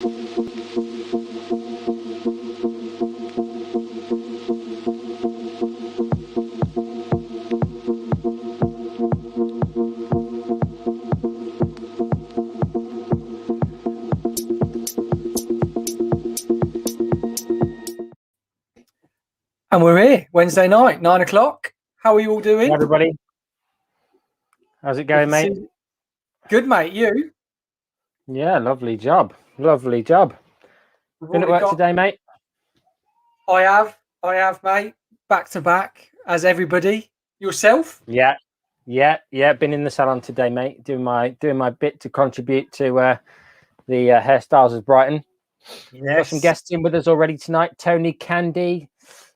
And we're here Wednesday night, 9 o'clock. How are you all doing? Hey everybody. How's it going, mate? Good, mate. You? Yeah, lovely job. Lovely job. Been at work today, mate? I have, mate. Back to back, as everybody. Yourself? Yeah. Been in the salon today, mate. Doing my bit to contribute to the hairstyles of Brighton. Yes. Got some guests in with us already tonight. Tony, Candy,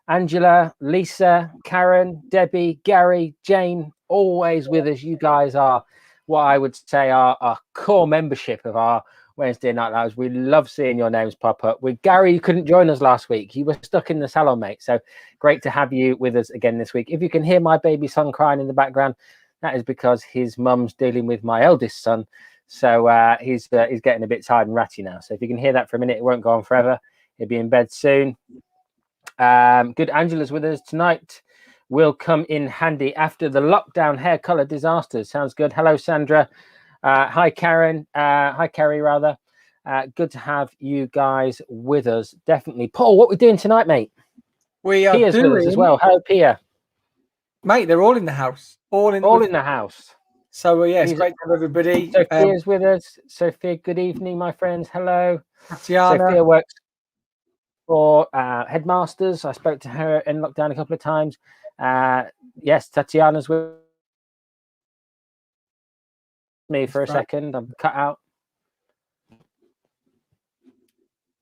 Angela, Lisa, Karen, Debbie, Gary, Jane, always with us. You guys are what I would say are our core membership of our Wednesday Night Lives. We love seeing your names pop up. With Gary, you couldn't join us last week. You were stuck in the salon, mate. So great to have you with us again this week. If you can hear my baby son crying in the background, that is because his mum's dealing with my eldest son. So he's getting a bit tired and ratty now. So if you can hear that for a minute, it won't go on forever. He'll be in bed soon. Good. Angela's with us tonight. Will come in handy after the lockdown hair color disasters. Sounds good. Hello, Sandra. Hi, Karen. Hi, Kerry, rather. Good to have you guys with us. Definitely. Paul, what are we doing tonight, mate? We are Pia's with us as well. Hello, Pia. Mate, they're all in the house. All in the house. So, yeah, it's great to have everybody. Sophia's with us. Sophia, good evening, my friends. Hello. Tatiana. Sophia works for Headmasters. I spoke to her in lockdown a couple of times. Yes, Tatiana's with me for a second. I'm cut out.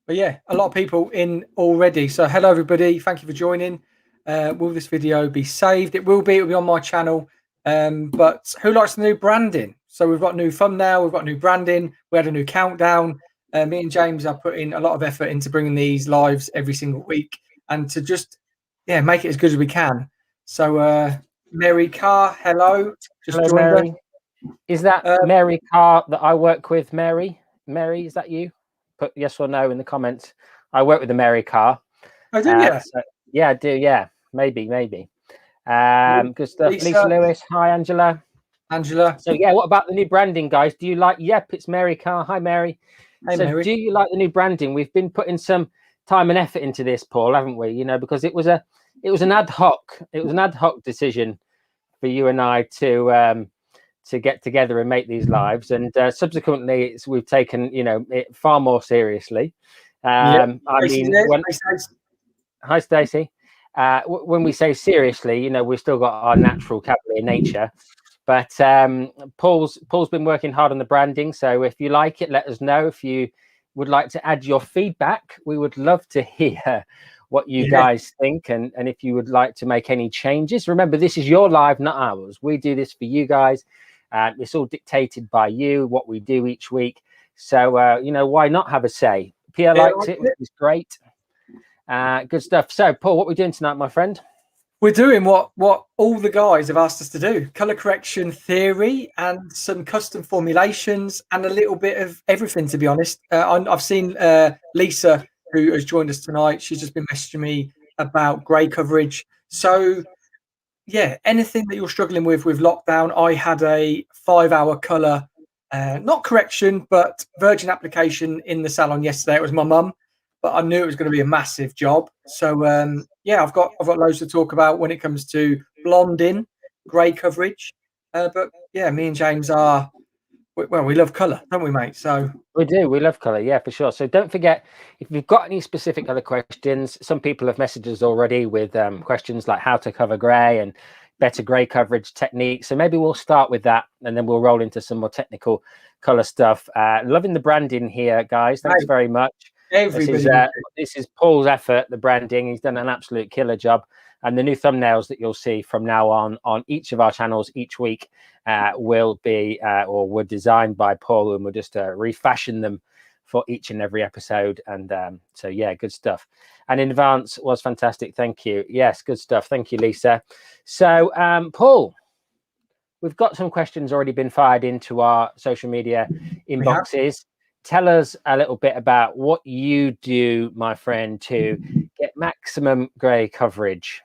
But yeah, a lot of people in already. So hello, everybody. Thank you for joining. Will this video be saved? It'll be on my channel. But who likes the new branding? So we've got new thumbnail. We've got new branding. We had a new countdown. Me and James are putting a lot of effort into bringing these lives every single week and to just, make it as good as we can. So Mary Carr, hello. Hello, Mary. Is that Mary Carr that I work with, Mary? Mary, is that you? Put yes or no in the comments. I work with the Mary Carr. Oh, do you? So, yeah, I do. Yeah, maybe. Good stuff. Lisa Lewis. Hi, Angela. So yeah, what about the new branding, guys? Do you like? Yep, it's Mary Carr. Hi, Mary. Hey, so Mary. Do you like the new branding? We've been putting some time and effort into this, Paul, haven't we? You know, because it was an ad hoc decision for you and I to get together and make these lives, and subsequently we've taken it far more seriously. I mean, hi Stacey. When we say seriously, we've still got our natural cavalier nature, but Paul's been working hard on the branding. So if you like it, let us know. If you would like to add your feedback, we would love to hear what you guys think, and if you would like to make any changes. Remember, this is your live, not ours. We do this for you guys. It's all dictated by you, what we do each week. So, why not have a say? Pierre liked it, which is great. Good stuff. So, Paul, what are we doing tonight, my friend? We're doing what all the guys have asked us to do. Color correction theory and some custom formulations and a little bit of everything, to be honest. I've seen Lisa, who has joined us tonight. She's just been messaging me about grey coverage. So, yeah, anything that you're struggling with lockdown. I had a 5-hour color, not correction, but virgin application in the salon yesterday. It was my mum, but I knew it was going to be a massive job. So I've got loads to talk about when it comes to blonding, grey coverage. But yeah, me and James we love colour, don't we, mate? So we do. We love colour, yeah, for sure. So don't forget, if you've got any specific other questions, some people have messaged us already with questions like how to cover grey and better grey coverage techniques. So maybe we'll start with that, and then we'll roll into some more technical colour stuff. Loving the branding here, guys. Thanks very much. This is Paul's effort, the branding. He's done an absolute killer job. And the new thumbnails that you'll see from now on each of our channels each week will be or were designed by Paul, and we'll just refashion them for each and every episode. And so, yeah, good stuff. And in advance was fantastic. Thank you. Yes, good stuff. Thank you, Lisa. So, Paul, we've got some questions already been fired into our social media inboxes. tell us a little bit about what you do, my friend, to get maximum grey coverage.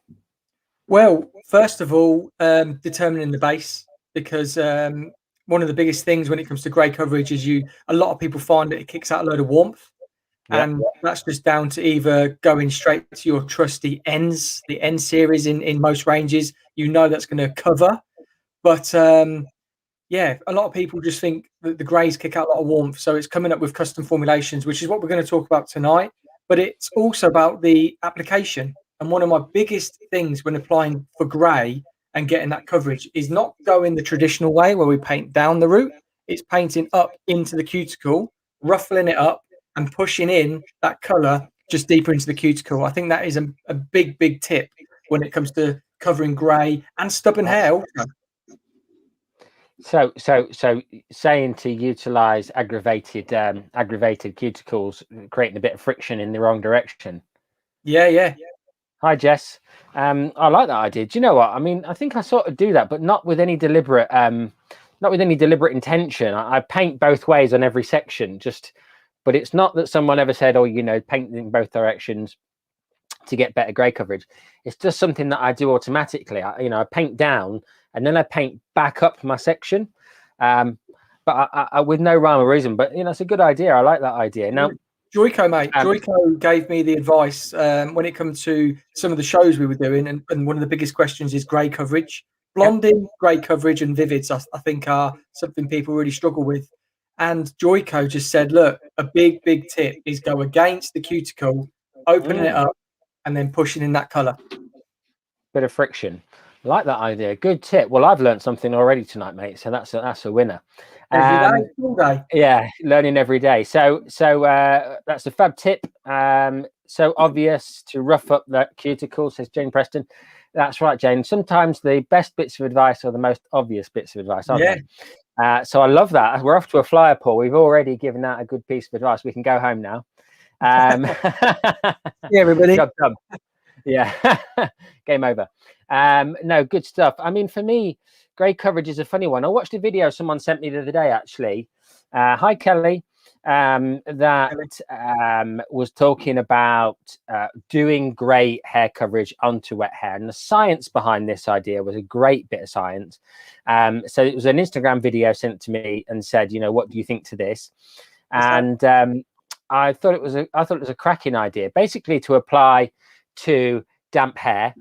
Well, first of all, determining the base, because one of the biggest things when it comes to grey coverage is a lot of people find that it kicks out a load of warmth. Yep. And that's just down to either going straight to your trusty ends, the N series in most ranges. That's going to cover. But yeah, a lot of people just think that the greys kick out a lot of warmth. So it's coming up with custom formulations, which is what we're going to talk about tonight. But it's also about the application. And one of my biggest things when applying for grey and getting that coverage is not going the traditional way where we paint down the root. It's painting up into the cuticle, ruffling it up and pushing in that colour just deeper into the cuticle. I think that is a big, big tip when it comes to covering grey and stubborn hair also. So saying to utilize aggravated cuticles, creating a bit of friction in the wrong direction. Yeah. Hi, Jess. I like that idea. Do you know what? I mean, I think I sort of do that, but not with any deliberate intention. I paint both ways on every section, but it's not that someone ever said, oh, paint in both directions to get better grey coverage. It's just something that I do automatically. I paint down and then I paint back up my section, but I with no rhyme or reason. But it's a good idea. I like that idea. Now, Joyco, mate. Joyco gave me the advice when it comes to some of the shows we were doing, and one of the biggest questions is grey coverage. Blonding, grey coverage, and vivids, I think, are something people really struggle with. And Joyco just said, look, a big, big tip is go against the cuticle, opening it up, and then pushing in that colour. Bit of friction. I like that idea. Good tip. Well, I've learned something already tonight, mate. So that's a winner. Every day, all day. Yeah, learning every day. So that's a fab tip. So obvious to rough up that cuticle, says Jane Preston. That's right, Jane. Sometimes the best bits of advice are the most obvious bits of advice, aren't they? So I love that. We're off to a flyer, Paul. We've already given out a good piece of advice. We can go home now. Yeah, everybody. Job done. Yeah. Game over. No, good stuff. I mean, for me, grey coverage is a funny one. I watched a video someone sent me the other day, actually. Hi, Kelly. That was talking about doing grey hair coverage onto wet hair. And the science behind this idea was a great bit of science. So it was an Instagram video sent to me and said, what do you think to this? And I thought it was a cracking idea, basically to apply to damp hair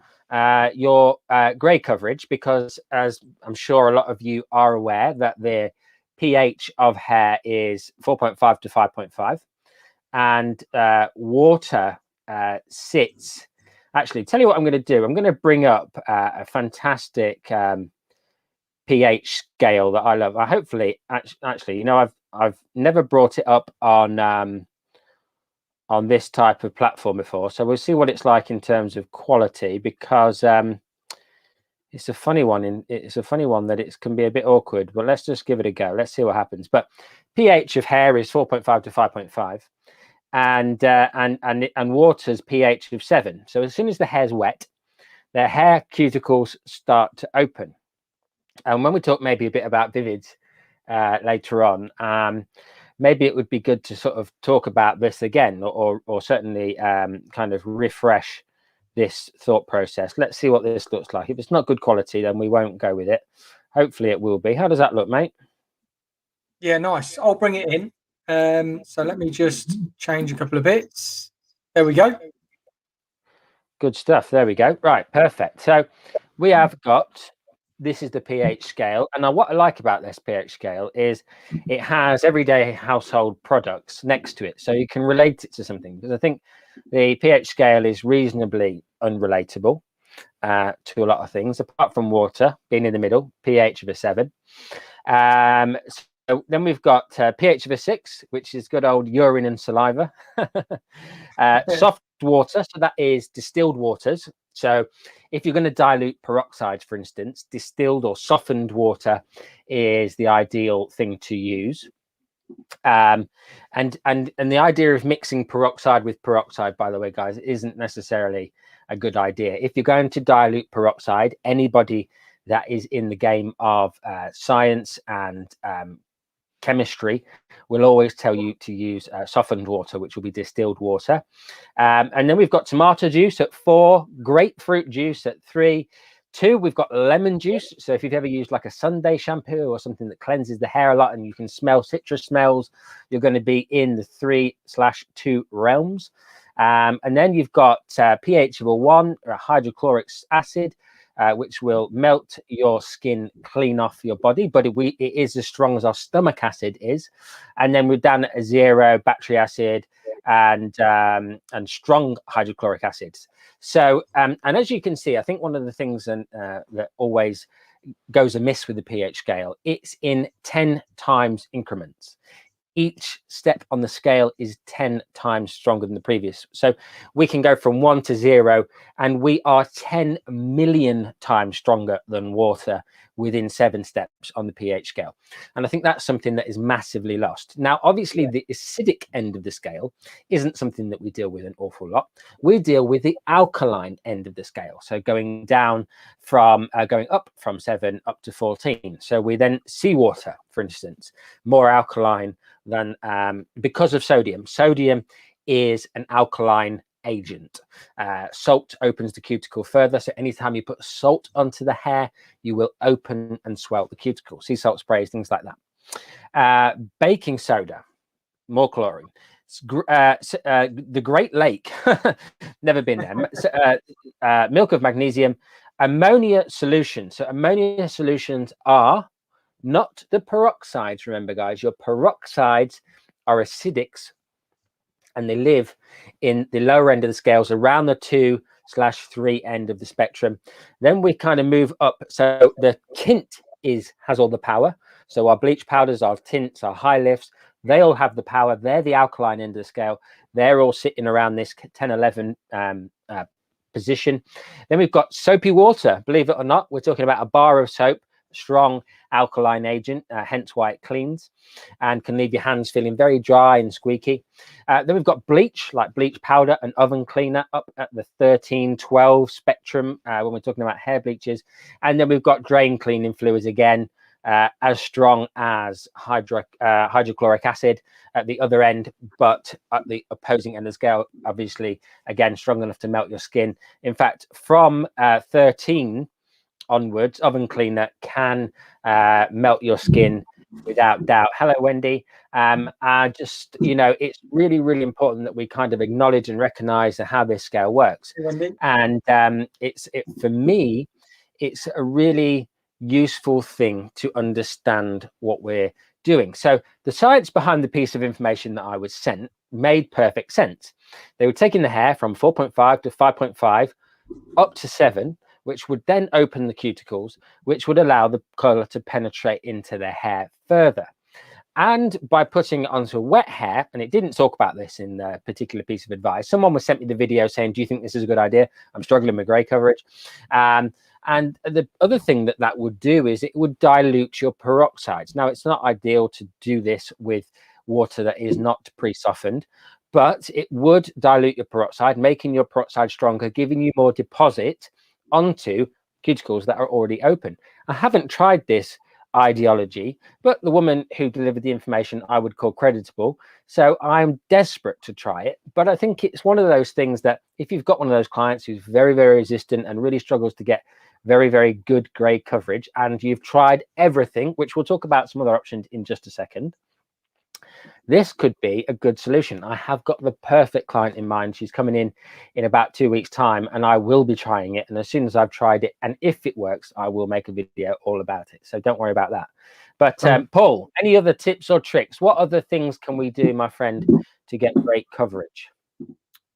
your grey coverage, because as I'm sure a lot of you are aware that the pH of hair is 4.5 to 5.5, and water sits. Actually, tell you what I'm going to do. I'm going to bring up a fantastic pH scale that I love. I hopefully actually, I've never brought it up on this type of platform before, so we'll see what it's like in terms of quality, because it's a funny one. It's a funny one that it can be a bit awkward, but let's just give it a go. Let's see what happens. But pH of hair is 4.5 to 5.5, and water's pH of 7. So as soon as the hair's wet, their hair cuticles start to open. And when we talk maybe a bit about vivids later on, maybe it would be good to sort of talk about this again, or certainly kind of refresh this thought process. Let's see what this looks like. If it's not good quality, then we won't go with it. Hopefully it will be. How does that look, mate? Yeah, nice. I'll bring it in. So let me just change a couple of bits. There we go. Good stuff. There we go. Right, perfect. So we have got, this is the pH scale. And now what I like about this pH scale is it has everyday household products next to it. So you can relate it to something, because I think the pH scale is reasonably unrelatable to a lot of things, apart from water being in the middle, pH of a 7. So then we've got pH of a 6, which is good old urine and saliva. Soft water, so that is distilled waters. So if you're going to dilute peroxides, for instance, distilled or softened water is the ideal thing to use. And the idea of mixing peroxide with peroxide, by the way, guys, isn't necessarily a good idea. If you're going to dilute peroxide, anybody that is in the game of science and chemistry will always tell you to use softened water, which will be distilled water. And then we've got tomato juice at 4, grapefruit juice at 3, 2, we've got lemon juice. So if you've ever used like a Sunday shampoo or something that cleanses the hair a lot and you can smell citrus smells, you're going to be in the 3/2 realms. And then you've got pH of a 1, or hydrochloric acid, which will melt your skin clean off your body, but it is as strong as our stomach acid is. And then we're down at a 0, battery acid, and strong hydrochloric acids. So, and as you can see, I think one of the things that always goes amiss with the pH scale, it's in 10 times increments. Each step on the scale is 10 times stronger than the previous. So we can go from 1 to 0, and we are 10 million times stronger than water within 7 steps on the pH scale. And I think that's something that is massively lost. Now, obviously, the acidic end of the scale isn't something that we deal with an awful lot. We deal with the alkaline end of the scale. So going up from 7 up to 14. So we then seawater, for instance, more alkaline than because of sodium. Sodium is an alkaline agent. Salt opens the cuticle further. So anytime you put salt onto the hair, you will open and swell the cuticle. Sea salt sprays, things like that. Baking soda, more chlorine. The Great Lake, never been there. Milk of magnesium, ammonia solution. So ammonia solutions are not the peroxides. Remember, guys, your peroxides are acidics, and they live in the lower end of the scales, around the 2/3 end of the spectrum. Then we kind of move up. So the tint has all the power. So our bleach powders, our tints, our high lifts, they all have the power. They're the alkaline end of the scale. They're all sitting around this 10-11 position. Then we've got soapy water. Believe it or not, we're talking about a bar of soap, strong alkaline agent, hence why it cleans and can leave your hands feeling very dry and squeaky. Then we've got bleach, like bleach powder and oven cleaner, up at the 13-12 spectrum when we're talking about hair bleaches. And then we've got drain cleaning fluids again, as strong as hydrochloric acid at the other end, but at the opposing end of the scale, obviously, again, strong enough to melt your skin. In fact, from 13 onwards, oven cleaner can melt your skin without doubt. Hello, Wendy. Just, it's really, really important that we kind of acknowledge and recognize how this scale works. Wendy. And for me, it's a really useful thing to understand what we're doing. So the science behind the piece of information that I was sent made perfect sense. They were taking the hair from 4.5 to 5.5 up to 7, which would then open the cuticles, which would allow the color to penetrate into their hair further. And by putting it onto wet hair, and it didn't talk about this in the particular piece of advice, someone was sent me the video saying, do you think this is a good idea? I'm struggling with gray coverage. And the other thing that would do is it would dilute your peroxides. Now, it's not ideal to do this with water that is not pre-softened, but it would dilute your peroxide, making your peroxide stronger, giving you more deposit onto cuticles that are already open. I haven't tried this ideology, but the woman who delivered the information I would call creditable. So I'm desperate to try it. But I think it's one of those things that if you've got one of those clients who's very, very resistant and really struggles to get very, very good gray coverage, and you've tried everything, which we'll talk about some other options in just a second, this could be a good solution. I have got the perfect client in mind. She's coming in about 2 weeks' time, and I will be trying it. And as soon as I've tried it, and if it works, I will make a video all about it. So don't worry about that. But Paul, any other tips or tricks? What other things can we do, my friend, to get great coverage?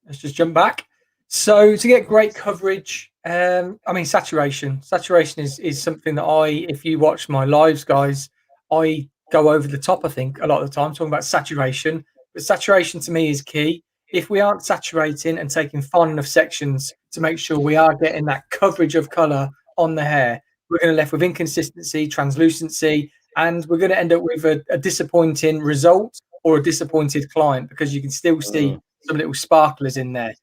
Let's just jump back. So to get great coverage, I mean, saturation. Saturation is something that if you watch my lives, guys, I go over the top, I think, a lot of the time, talking about saturation. But saturation to me is key. If we aren't saturating and taking fine enough sections to make sure we are getting that coverage of color on the hair, we're going to left with inconsistency, translucency, and we're going to end up with a disappointing result or a disappointed client, because you can still see some little sparklers in there.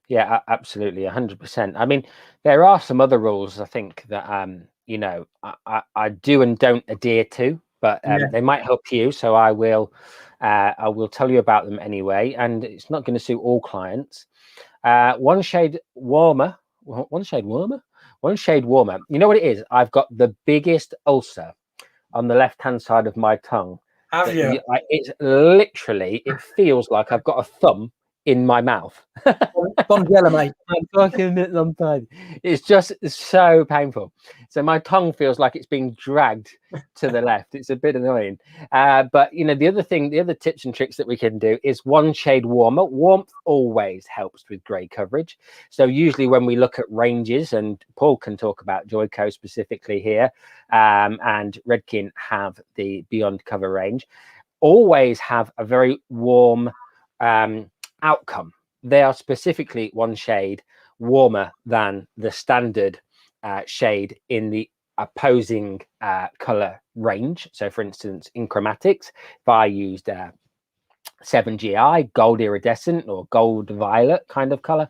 Yeah, absolutely, 100%. I mean, there are some other rules, I think, that I do and don't adhere to, but they might help you. So I will tell you about them anyway. And it's not going to suit all clients. One shade warmer. One shade warmer. You know what it is? I've got the biggest ulcer on the left-hand side of my tongue. Have you? It's literally, it feels like I've got a thumb in my mouth. Bonjela, mate. I'm talking it sometimes. It's just so painful. So my tongue feels like it's being dragged to the left. It's a bit annoying. But you know, the other tips and tricks that we can do is one shade warmer. Warmth always helps with grey coverage. So usually when we look at ranges, and Paul can talk about Joico specifically here, and Redken have the Beyond Cover range, always have a very warm outcome. They are specifically one shade warmer than the standard shade in the opposing color range. So for instance, in chromatics, if I used 7GI, gold iridescent or gold violet kind of color,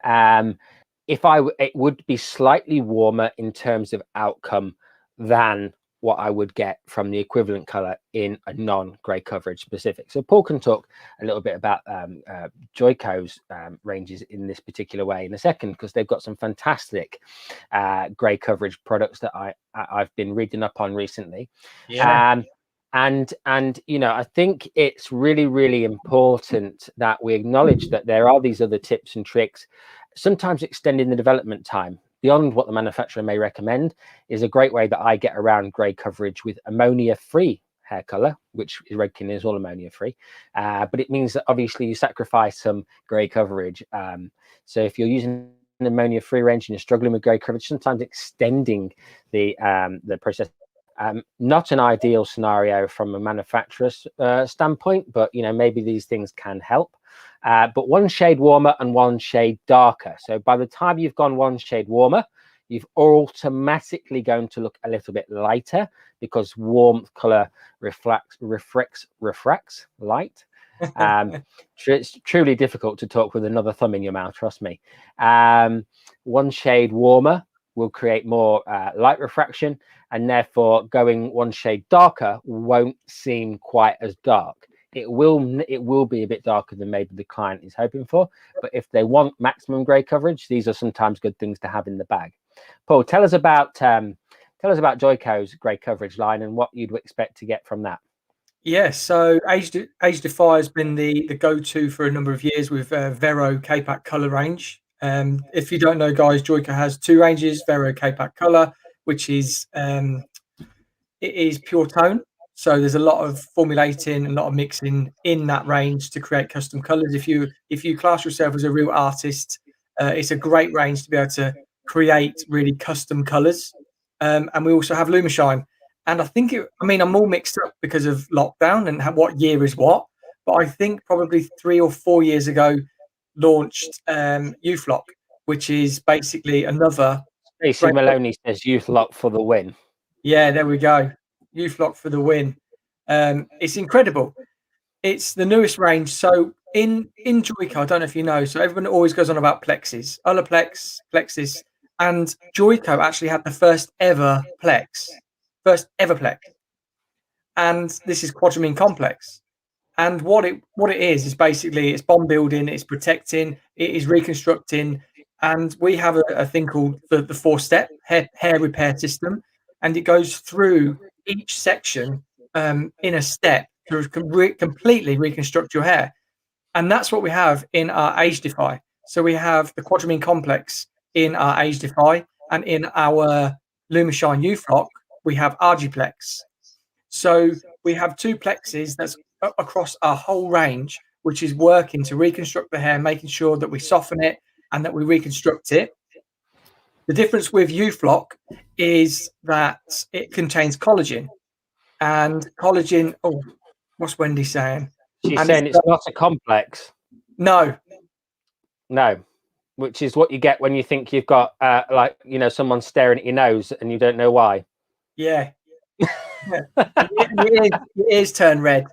it would be slightly warmer in terms of outcome than what I would get from the equivalent color in a non-grey coverage specific. So Paul can talk a little bit about Joico's ranges in this particular way in a second, because they've got some fantastic grey coverage products that I've been reading up on recently. And you know, I think it's really, really important that we acknowledge that there are these other tips and tricks, sometimes extending the development time beyond what the manufacturer may recommend is a great way that I get around grey coverage with ammonia-free hair color, which Redken is all ammonia-free. But it means that obviously you sacrifice some grey coverage. So if you're using an ammonia-free range and you're struggling with grey coverage, sometimes extending the process. Not an ideal scenario from a manufacturer's standpoint, but you know, maybe these things can help. But one shade warmer and one shade darker. So by the time you've gone one shade warmer, you've automatically going to look a little bit lighter, because warmth color refracts light. It's truly difficult to talk with another thumb in your mouth, trust me. One shade warmer will create more light refraction, and therefore going one shade darker won't seem quite as dark. It will be a bit darker than maybe the client is hoping for, but if they want maximum grey coverage, these are sometimes good things to have in the bag. Paul, tell us about Joico's grey coverage line and what you'd expect to get from that. Yeah, so Age Defy has been the go-to for a number of years with Vero K-Pack color range. If you don't know, guys, Joico has two ranges: Vero K-Pack color, which is it is pure tone. So there's a lot of formulating and a lot of mixing in that range to create custom colors. If you class yourself as a real artist, it's a great range to be able to create really custom colors. And we also have Lumishine. And I think I'm all mixed up because of lockdown and what year is what. But I think probably 3 or 4 years ago, launched Youthlock, which is basically another. Stacey Maloney says Youthlock for the win. Yeah, there we go. Youthlock for the win. It's incredible. It's the newest range. So in Joico, I don't know if you know, so everyone always goes on about Plexis, Olaplex, Plexis, and Joico actually had the first ever Plex. And this is quadramine complex. And what it is basically it's bond building, it's protecting, it is reconstructing, and we have a thing called the 4-step hair repair system, and it goes through each section in a step to completely reconstruct your hair. And that's what we have in our Age Defy. So we have the quadramine complex in our Age Defy, and in our Lumishine Youthlock, we have Argiplex. So we have two plexes that's across our whole range, which is working to reconstruct the hair, making sure that we soften it and that we reconstruct it. The difference with Youthlock is that it contains collagen. And collagen, what's Wendy saying? She's saying it's not a complex. No, which is what you get when you think you've got someone staring at your nose and you don't know why. Yeah. Your ears turn red.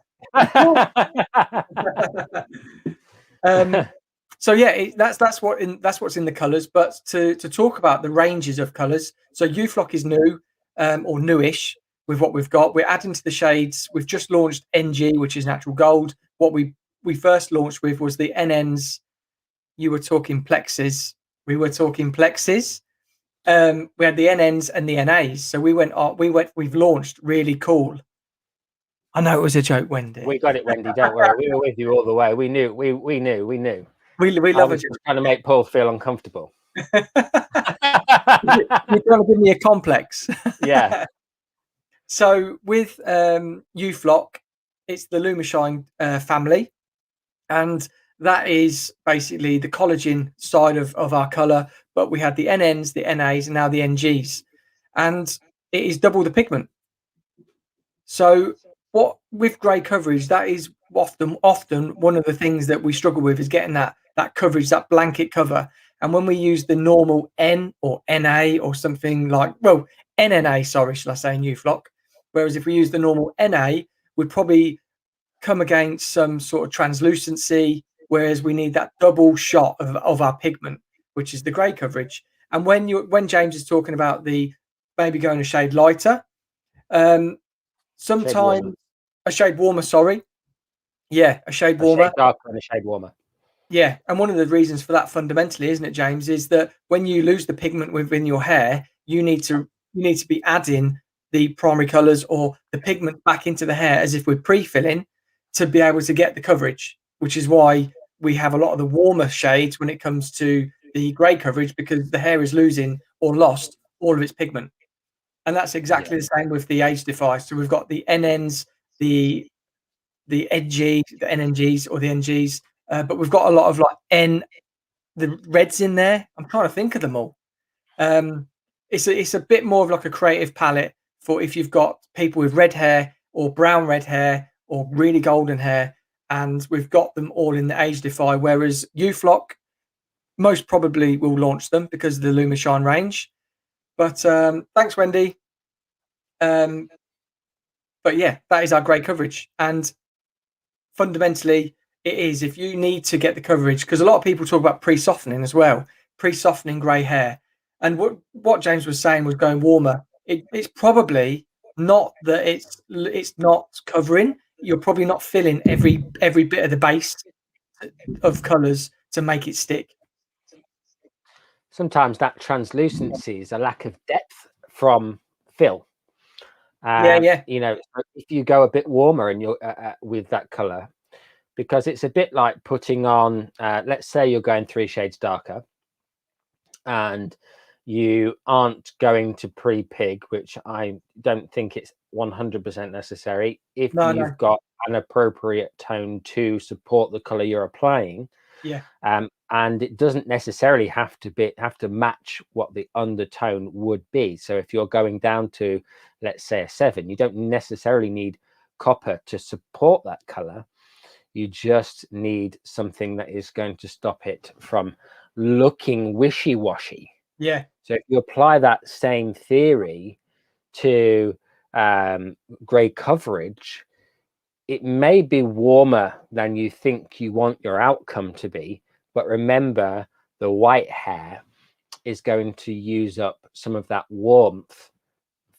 So yeah, that's what's in the colors. But to talk about the ranges of colors, so Youthlock is new or newish. with what we've got. We're adding to the shades. We've just launched NG, which is natural gold. What we first launched with was the NNs. You were talking plexes. We were talking plexes. We had the NNs and the NAs. So we've launched really cool. I know it was a joke, Wendy. We got it, Wendy. Don't worry. We were with you all the way. We knew. We knew. We knew. We I love was a just trying to make Paul feel uncomfortable. You're trying to give me a complex. Yeah. So with UFlock, it's the Lumishine family, and that is basically the collagen side of our color. But we had the NNs, the NAs, and now the NGs, and it is double the pigment. So what with grey coverage, that is often one of the things that we struggle with is getting that coverage, that blanket cover. And when we use the normal N or NA or something like, well, NNA, sorry, should I say, in UFlock. Whereas if we use the normal NA, we'd probably come against some sort of translucency, whereas we need that double shot of our pigment, which is the grey coverage. And when James is talking about the maybe going a shade lighter, sometimes a shade warmer, sorry. Yeah, a shade warmer. A shade darker and a shade warmer. Yeah, and one of the reasons for that fundamentally, isn't it, James, is that when you lose the pigment within your hair, you need to be adding the primary colours or the pigment back into the hair as if we're pre-filling to be able to get the coverage, which is why we have a lot of the warmer shades when it comes to the grey coverage, because the hair is losing or lost all of its pigment. And that's exactly the same with the age defy. So we've got the NNs, the NG, the NNGs or the NGs, but we've got a lot of the reds in there. I'm trying to think of them all. It's a bit more of like a creative palette for if you've got people with red hair or brown red hair or really golden hair, and we've got them all in the age defy. Whereas UFlock most probably will launch them because of the Lumishine range. But thanks, Wendy. But yeah, that is our grey coverage, and fundamentally it is, if you need to get the coverage, because a lot of people talk about pre-softening as well, pre-softening grey hair, and what James was saying was going warmer. It's probably not that it's not covering. You're probably not filling every bit of the base of colours to make it stick. Sometimes that translucency is a lack of depth from fill. Yeah. You know, if you go a bit warmer and you're with that color, because it's a bit like putting on, let's say you're going 3 shades darker and you aren't going to pre-pig, which I don't think it's 100% necessary. If you've got an appropriate tone to support the color you're applying, and it doesn't necessarily have to match what the undertone would be. So if you're going down to, let's say, a 7, you don't necessarily need copper to support that color. You just need something that is going to stop it from looking wishy-washy. Yeah. So if you apply that same theory to grey coverage, it may be warmer than you think you want your outcome to be. But remember, the white hair is going to use up some of that warmth,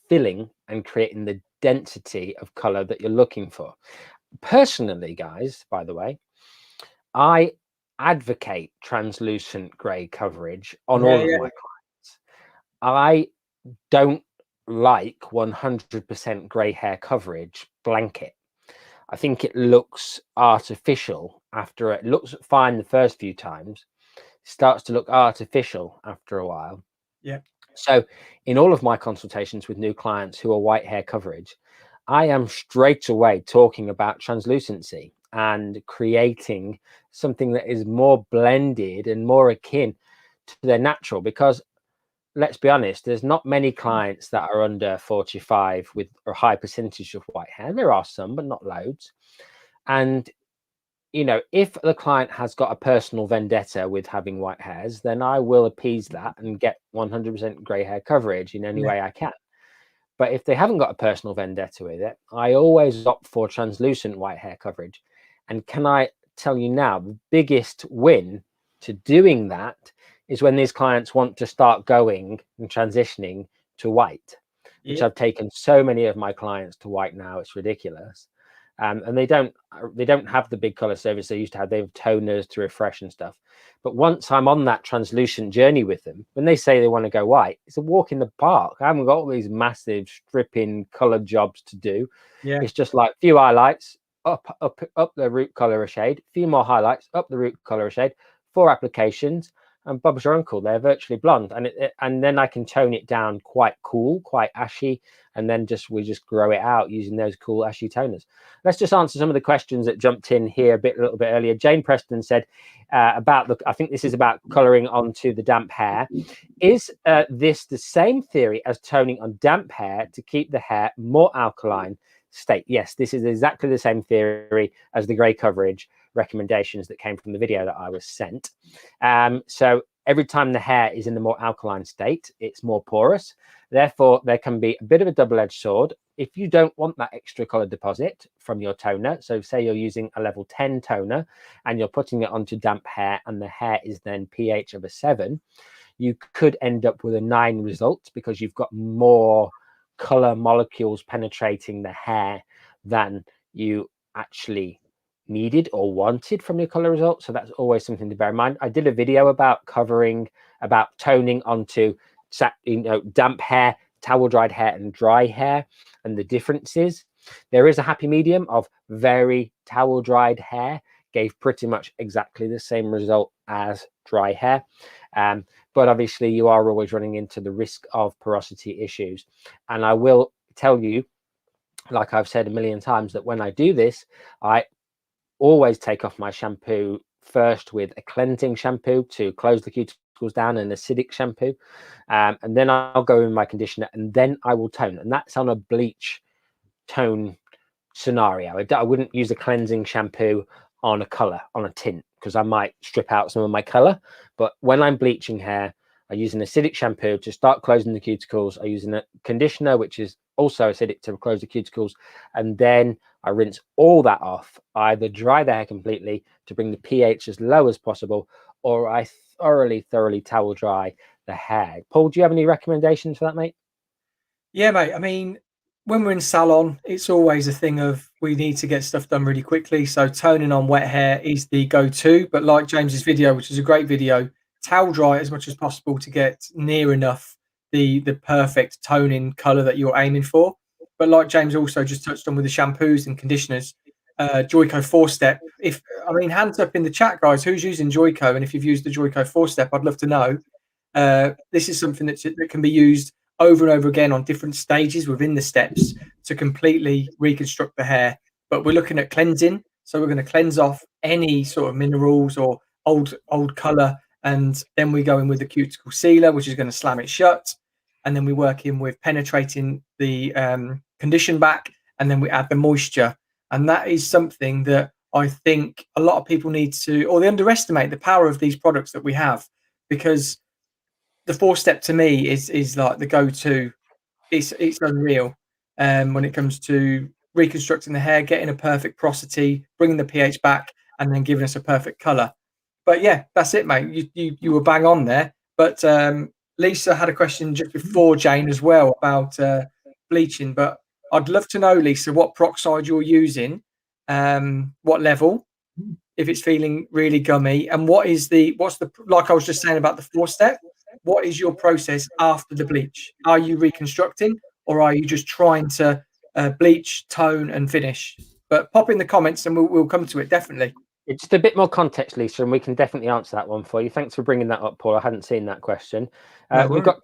filling and creating the density of color that you're looking for. Personally, guys, by the way, I advocate translucent grey coverage on all of my clients. I don't like 100% grey hair coverage blanket. I think it looks artificial after it looks fine the first few times, starts to look artificial after a while. Yeah. So in all of my consultations with new clients who are white hair coverage, I am straight away talking about translucency and creating something that is more blended and more akin to their natural, because let's be honest, there's not many clients that are under 45 with a high percentage of white hair. There are some, but not loads. And, you know, if the client has got a personal vendetta with having white hairs, then I will appease that and get 100% grey hair coverage in any way I can. But if they haven't got a personal vendetta with it, I always opt for translucent white hair coverage. And can I tell you now, the biggest win to doing that is when these clients want to start going and transitioning to white. which Yeah. I've taken so many of my clients to white now. It's ridiculous. And they don't have the big color service they used to have. They have toners to refresh and stuff. But once I'm on that translucent journey with them, when they say they want to go white, it's a walk in the park. I haven't got all these massive stripping color jobs to do. Yeah. It's just like a few highlights, up the root color a shade, a few more highlights, up the root color a shade, 4 applications, and Bob's your uncle. They're virtually blonde, and then I can tone it down quite cool, quite ashy, and then we just grow it out using those cool ashy toners. Let's just answer some of the questions that jumped in here a little bit earlier. Jane Preston said I think this is about coloring onto the damp hair. Is this the same theory as toning on damp hair to keep the hair more alkaline state? Yes, this is exactly the same theory as the grey coverage recommendations that came from the video that I was sent. So every time the hair is in the more alkaline state, it's more porous. Therefore, there can be a bit of a double-edged sword. If you don't want that extra color deposit from your toner, so say you're using a level 10 toner and you're putting it onto damp hair and the hair is then pH of a 7, you could end up with a 9 result because you've got more color molecules penetrating the hair than you actually needed or wanted from your color result. So that's always something to bear in mind. I did a video about toning onto damp hair, towel dried hair and dry hair and the differences. There is a happy medium of very towel dried hair gave pretty much exactly the same result as dry hair. But obviously you are always running into the risk of porosity issues. And I will tell you, like I've said a million times, that when I do this, I always take off my shampoo first with a cleansing shampoo to close the cuticles down, an acidic shampoo, and then I'll go in my conditioner and then I will tone, and that's on a bleach tone scenario. I wouldn't use a cleansing shampoo on a color, on a tint, because I might strip out some of my color. But when I'm bleaching hair, I use an acidic shampoo to start closing the cuticles. I use a conditioner, which is also acidic, to close the cuticles. And then I rinse all that off. I either dry the hair completely to bring the pH as low as possible, or I thoroughly towel dry the hair. Paul, do you have any recommendations for that, mate? Yeah, mate. I mean, when we're in salon, it's always a thing of we need to get stuff done really quickly. So toning on wet hair is the go-to. But like James's video, which is a great video, towel dry as much as possible to get near enough the perfect toning color that you're aiming for. But like James also just touched on with the shampoos and conditioners, Joico 4-step. Hands up in the chat, guys, who's using Joico, and if you've used the Joico 4-step, I'd love to know. This is something that can be used over and over again on different stages within the steps to completely reconstruct the hair. But we're looking at cleansing, so we're going to cleanse off any sort of minerals or old color, and then we go in with the cuticle sealer, which is going to slam it shut, and then we work in with penetrating the condition back, and then we add the moisture. And that is something that I think a lot of people need to, or they underestimate the power of these products that we have, because the 4-step to me is like the go-to. It's unreal when it comes to reconstructing the hair, getting a perfect porosity, bringing the pH back, and then giving us a perfect color. But yeah, that's it, mate. You were bang on there. But Lisa had a question just before Jane as well about bleaching. But I'd love to know, Lisa, what peroxide you're using, what level, if it's feeling really gummy, and what's the, like I was just saying about the 4-step, what is your process after the bleach? Are you reconstructing, or are you just trying to bleach, tone, and finish? But pop in the comments and we'll come to it, definitely. It's just a bit more context, Lisa, and we can definitely answer that one for you. Thanks for bringing that up, Paul. I hadn't seen that question. We've got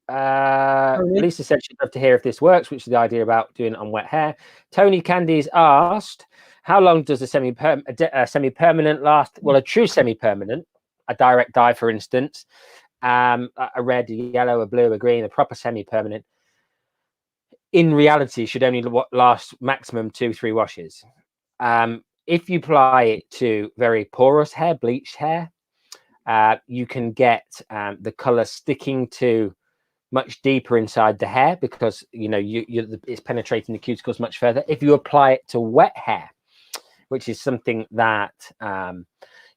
Lisa said she'd love to hear if this works, which is the idea about doing it on wet hair. Tony Candy's asked, how long does a semi-permanent last? Well, a true semi-permanent, a direct dye, for instance, a red, a yellow, a blue, a green, a proper semi-permanent, in reality should only last maximum 2-3 washes. If you apply it to very porous hair, bleached hair, you can get the color sticking to much deeper inside the hair, because it's penetrating the cuticles much further. If you apply it to wet hair, which is something that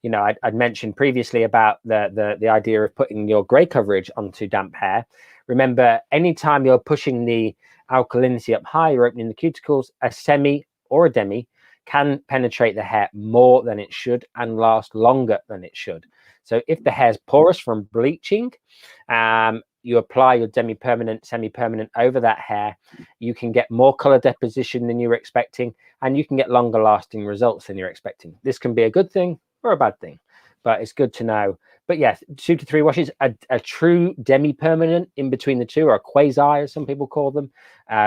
you know, I'd mentioned previously about the idea of putting your grey coverage onto damp hair. Remember, anytime you're pushing the alkalinity up high, you're opening the cuticles, a semi or a demi can penetrate the hair more than it should and last longer than it should. So if the hair's porous from bleaching, you apply your demi-permanent, semi-permanent over that hair, you can get more color deposition than you were expecting, and you can get longer lasting results than you're expecting. This can be a good thing or a bad thing, but it's good to know. But yes, 2 to 3 washes, a true demi-permanent in between the two, or a quasi, as some people call them,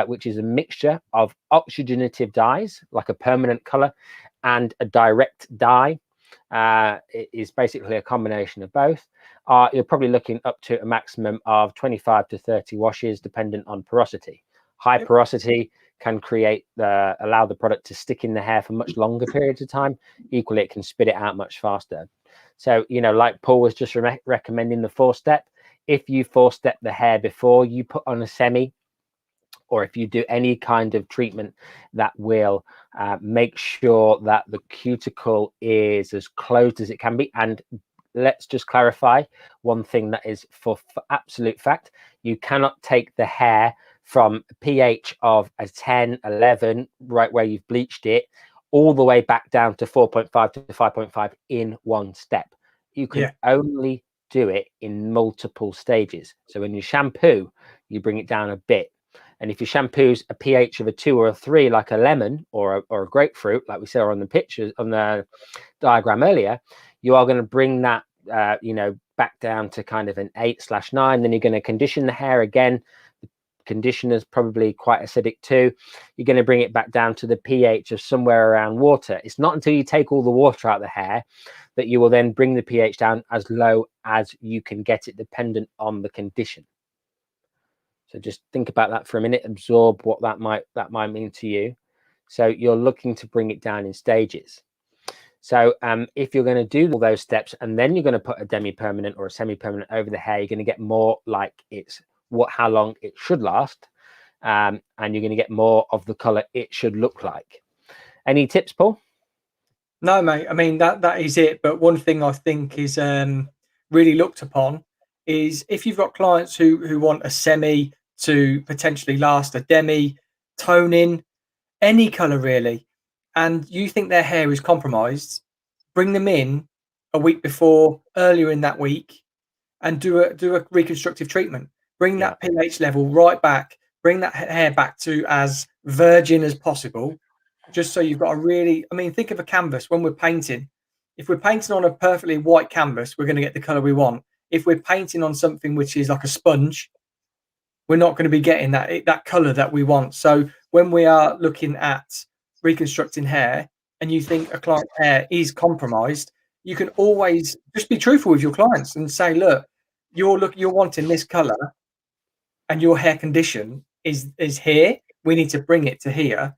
which is a mixture of oxygenative dyes, like a permanent color, and a direct dye. It is basically a combination of both. You're probably looking up to a maximum of 25 to 30 washes, dependent on porosity. High porosity can allow the product to stick in the hair for much longer periods of time. Equally, it can spit it out much faster. So, you know, like Paul was just recommending the 4-step, if you 4-step the hair before you put on a semi, or if you do any kind of treatment that will make sure that the cuticle is as closed as it can be. And let's just clarify one thing that is for absolute fact: you cannot take the hair from a pH of a 10, 11, right where you've bleached it, all the way back down to 4.5 to 5.5 in one step. You can only do it in multiple stages. So when you shampoo, you bring it down a bit. And if your shampoo's a pH of a 2 or a 3, like a lemon or a grapefruit, like we saw on the pictures on the diagram earlier, you are going to bring that, you know, back down to kind of an 8/9. Then you're going to condition the hair again. The conditioner's probably quite acidic too. You're going to bring it back down to the pH of somewhere around water. It's not until you take all the water out of the hair that you will then bring the pH down as low as you can get it, dependent on the condition. So just think about that for a minute, absorb what that might mean to you. So you're looking to bring it down in stages. So if you're going to do all those steps and then you're going to put a demi-permanent or a semi-permanent over the hair, you're going to get more like it's how long it should last, and you're going to get more of the color it should look like. Any tips, Paul? No, mate. I mean, that is it. But one thing I think is really looked upon is if you've got clients who want a semi to potentially last a demi, toning, any color really, and you think their hair is compromised, bring them in a week before, earlier in that week, and do a reconstructive treatment. Bring that pH level right back. Bring that hair back to as virgin as possible, just so you've got a really. I mean, think of a canvas when we're painting. If we're painting on a perfectly white canvas, we're going to get the color we want. If we're painting on something which is like a sponge, we're not going to be getting that color that we want. So when we are looking at reconstructing hair and you think a client's hair is compromised, you can always just be truthful with your clients and say, look, you're wanting this color and your hair condition is here. We need to bring it to here.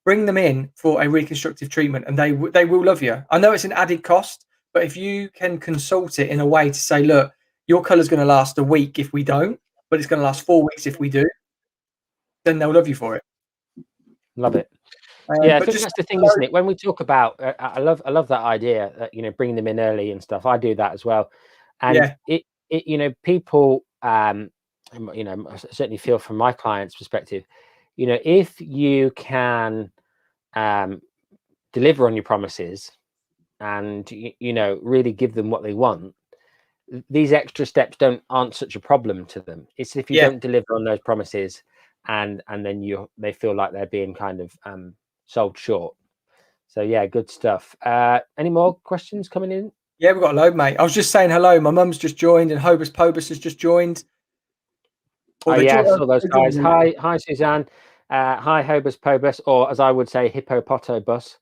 Bring them in for a reconstructive treatment and they will love you. I know it's an added cost, but if you can consult it in a way to say, look, your color's going to last a week if we don't, but it's going to last 4 weeks if we do, then they'll love you for it. Love it. Yeah, I think just that's the thing, isn't it? When we talk about, I love that idea that, you know, bringing them in early and stuff. I do that as well, and it you know, people, you know, I certainly feel from my clients' perspective, you know, if you can deliver on your promises and you know, really give them what they want, these extra steps aren't such a problem to them. It's if you don't deliver on those promises and then they feel like they're being kind of sold short. So yeah, good stuff. Any more questions coming in? Yeah, we've got a load, mate. I was just saying hello. My mum's just joined and Hobus Pobus has just joined. Oh yeah, I saw those guys. Hi Suzanne. Hi Hobus Pobus, or as I would say, Hippopotobus.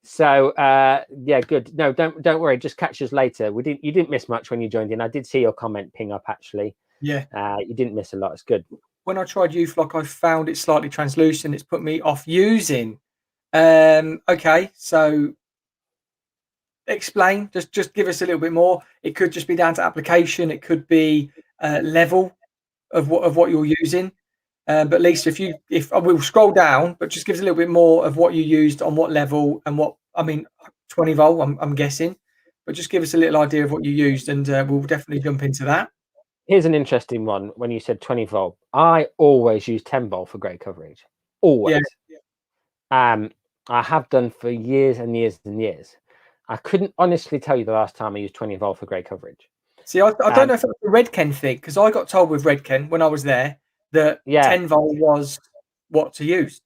So yeah, good. No, don't worry. Just catch us later. You didn't miss much when you joined in. I did see your comment ping up actually. Yeah. You didn't miss a lot. It's good. When I tried Uflock, I found it slightly translucent. It's put me off using. Okay, so explain. Just give us a little bit more. It could just be down to application. It could be level of what you're using. But Lisa, if we'll scroll down, but just give us a little bit more of what you used on what level and what. I mean, 20 volt, I'm guessing. But just give us a little idea of what you used, and we'll definitely jump into that. Here's an interesting one. When you said 20 volt, I always use 10 volt for grey coverage. Always. Yeah. I have done for years and years and years. I couldn't honestly tell you the last time I used 20 volt for grey coverage. See, I don't know if it's a Redken thing, because I got told with Redken when I was there that 10 volt was what to use.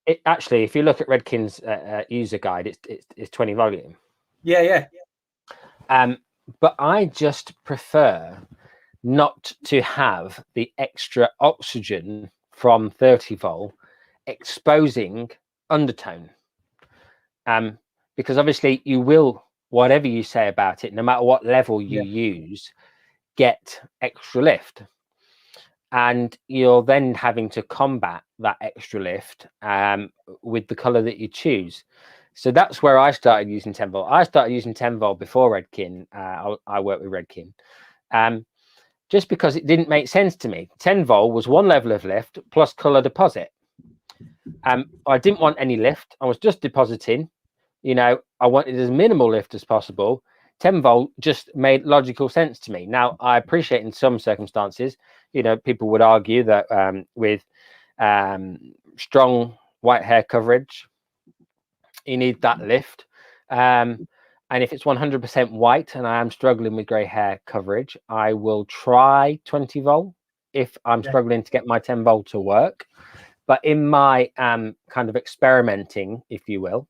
It actually, if you look at Redken's user guide, it's 20 volume. Yeah. But I just prefer not to have the extra oxygen from 30 volt exposing undertone. Because obviously you will, whatever you say about it, no matter what level you use, get extra lift. And you're then having to combat that extra lift with the color that you choose. So that's where I started using 10 volt. I started using 10 volt before Redken. I worked with Redken. Just because it didn't make sense to me. 10 volt was one level of lift plus color deposit. I didn't want any lift. I was just depositing. You know, I wanted as minimal lift as possible. 10 volt just made logical sense to me. Now, I appreciate in some circumstances, you know, people would argue that with strong white hair coverage, you need that lift. And if it's 100% white and I am struggling with grey hair coverage, I will try 20 volt if I'm struggling to get my 10 volt to work. But in my kind of experimenting, if you will,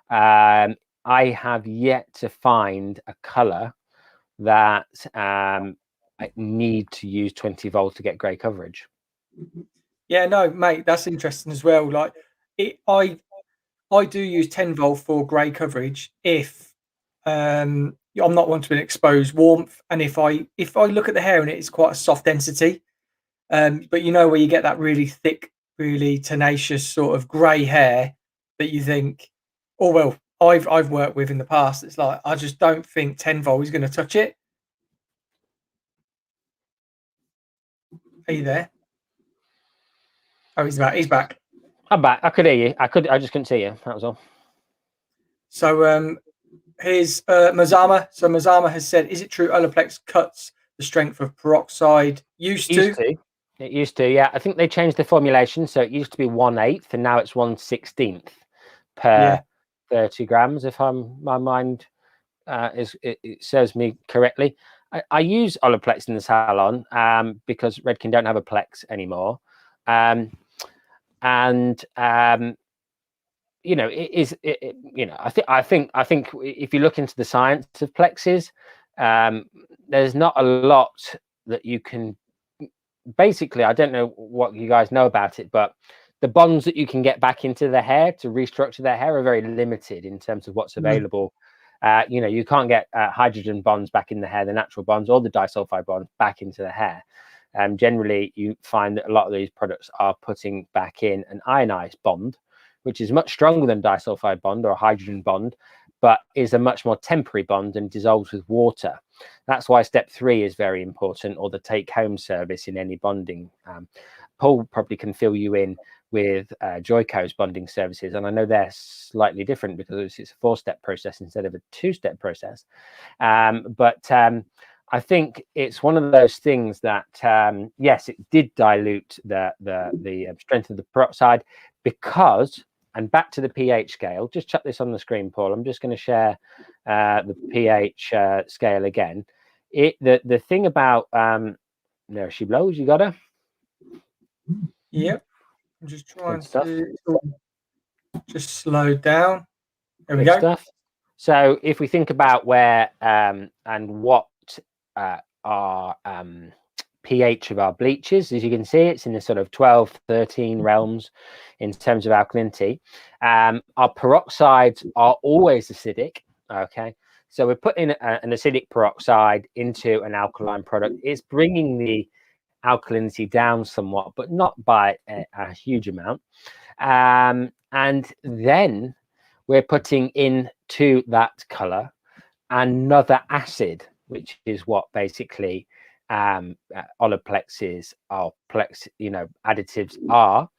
I have yet to find a color that I need to use 20 volt to get grey coverage. Yeah, no, mate, that's interesting as well. Like, I do use 10 volt for grey coverage if I'm not wanting to expose warmth, and if I look at the hair and it's quite a soft density. But you know, where you get that really thick, really tenacious sort of grey hair that you think, oh well, I've worked with in the past. It's like, I just don't think 10 volt is going to touch it. Are you there? Oh, he's back. He's back. I'm back. I could hear you. I just couldn't see you. That was all. So here's Mazama. So Mazama has said, is it true Olaplex cuts the strength of peroxide? Used to. It used to, yeah. I think they changed the formulation. So it used to be 1/8 and now it's 1/16 per 30 grams, if my mind it serves me correctly. I use Olaplex in the salon because Redken don't have a Plex anymore. You know, you know, I think if you look into the science of plexes, there's not a lot that you can. Basically, I don't know what you guys know about it, but the bonds that you can get back into the hair to restructure their hair are very limited in terms of what's available. You know, you can't get hydrogen bonds back in the hair, the natural bonds, or the disulfide bonds back into the hair. Generally, you find that a lot of these products are putting back in an ionized bond, which is much stronger than disulfide bond or a hydrogen bond, but is a much more temporary bond and dissolves with water. That's why step 3 is very important, or the take-home service in any bonding. Paul probably can fill you in with Joico's bonding services, and I know they're slightly different because it's a 4-step process instead of a 2-step process. But I think it's one of those things that yes, it did dilute the strength of the peroxide because. And back to the pH scale, just chuck this on the screen, Paul. I'm just going to share the pH scale again. The thing about there she blows. You got her. Yep. I'm just trying to just slow down. There we go. Stuff. So if we think about where and what our pH of our bleaches, as you can see, it's in the sort of 12-13 realms in terms of alkalinity. Our peroxides are always acidic. Okay, so we're putting an acidic peroxide into an alkaline product. It's bringing the alkalinity down somewhat, but not by a huge amount. And then we're putting into that color another acid, which is what basically Olaplexes or Plex, you know, additives are.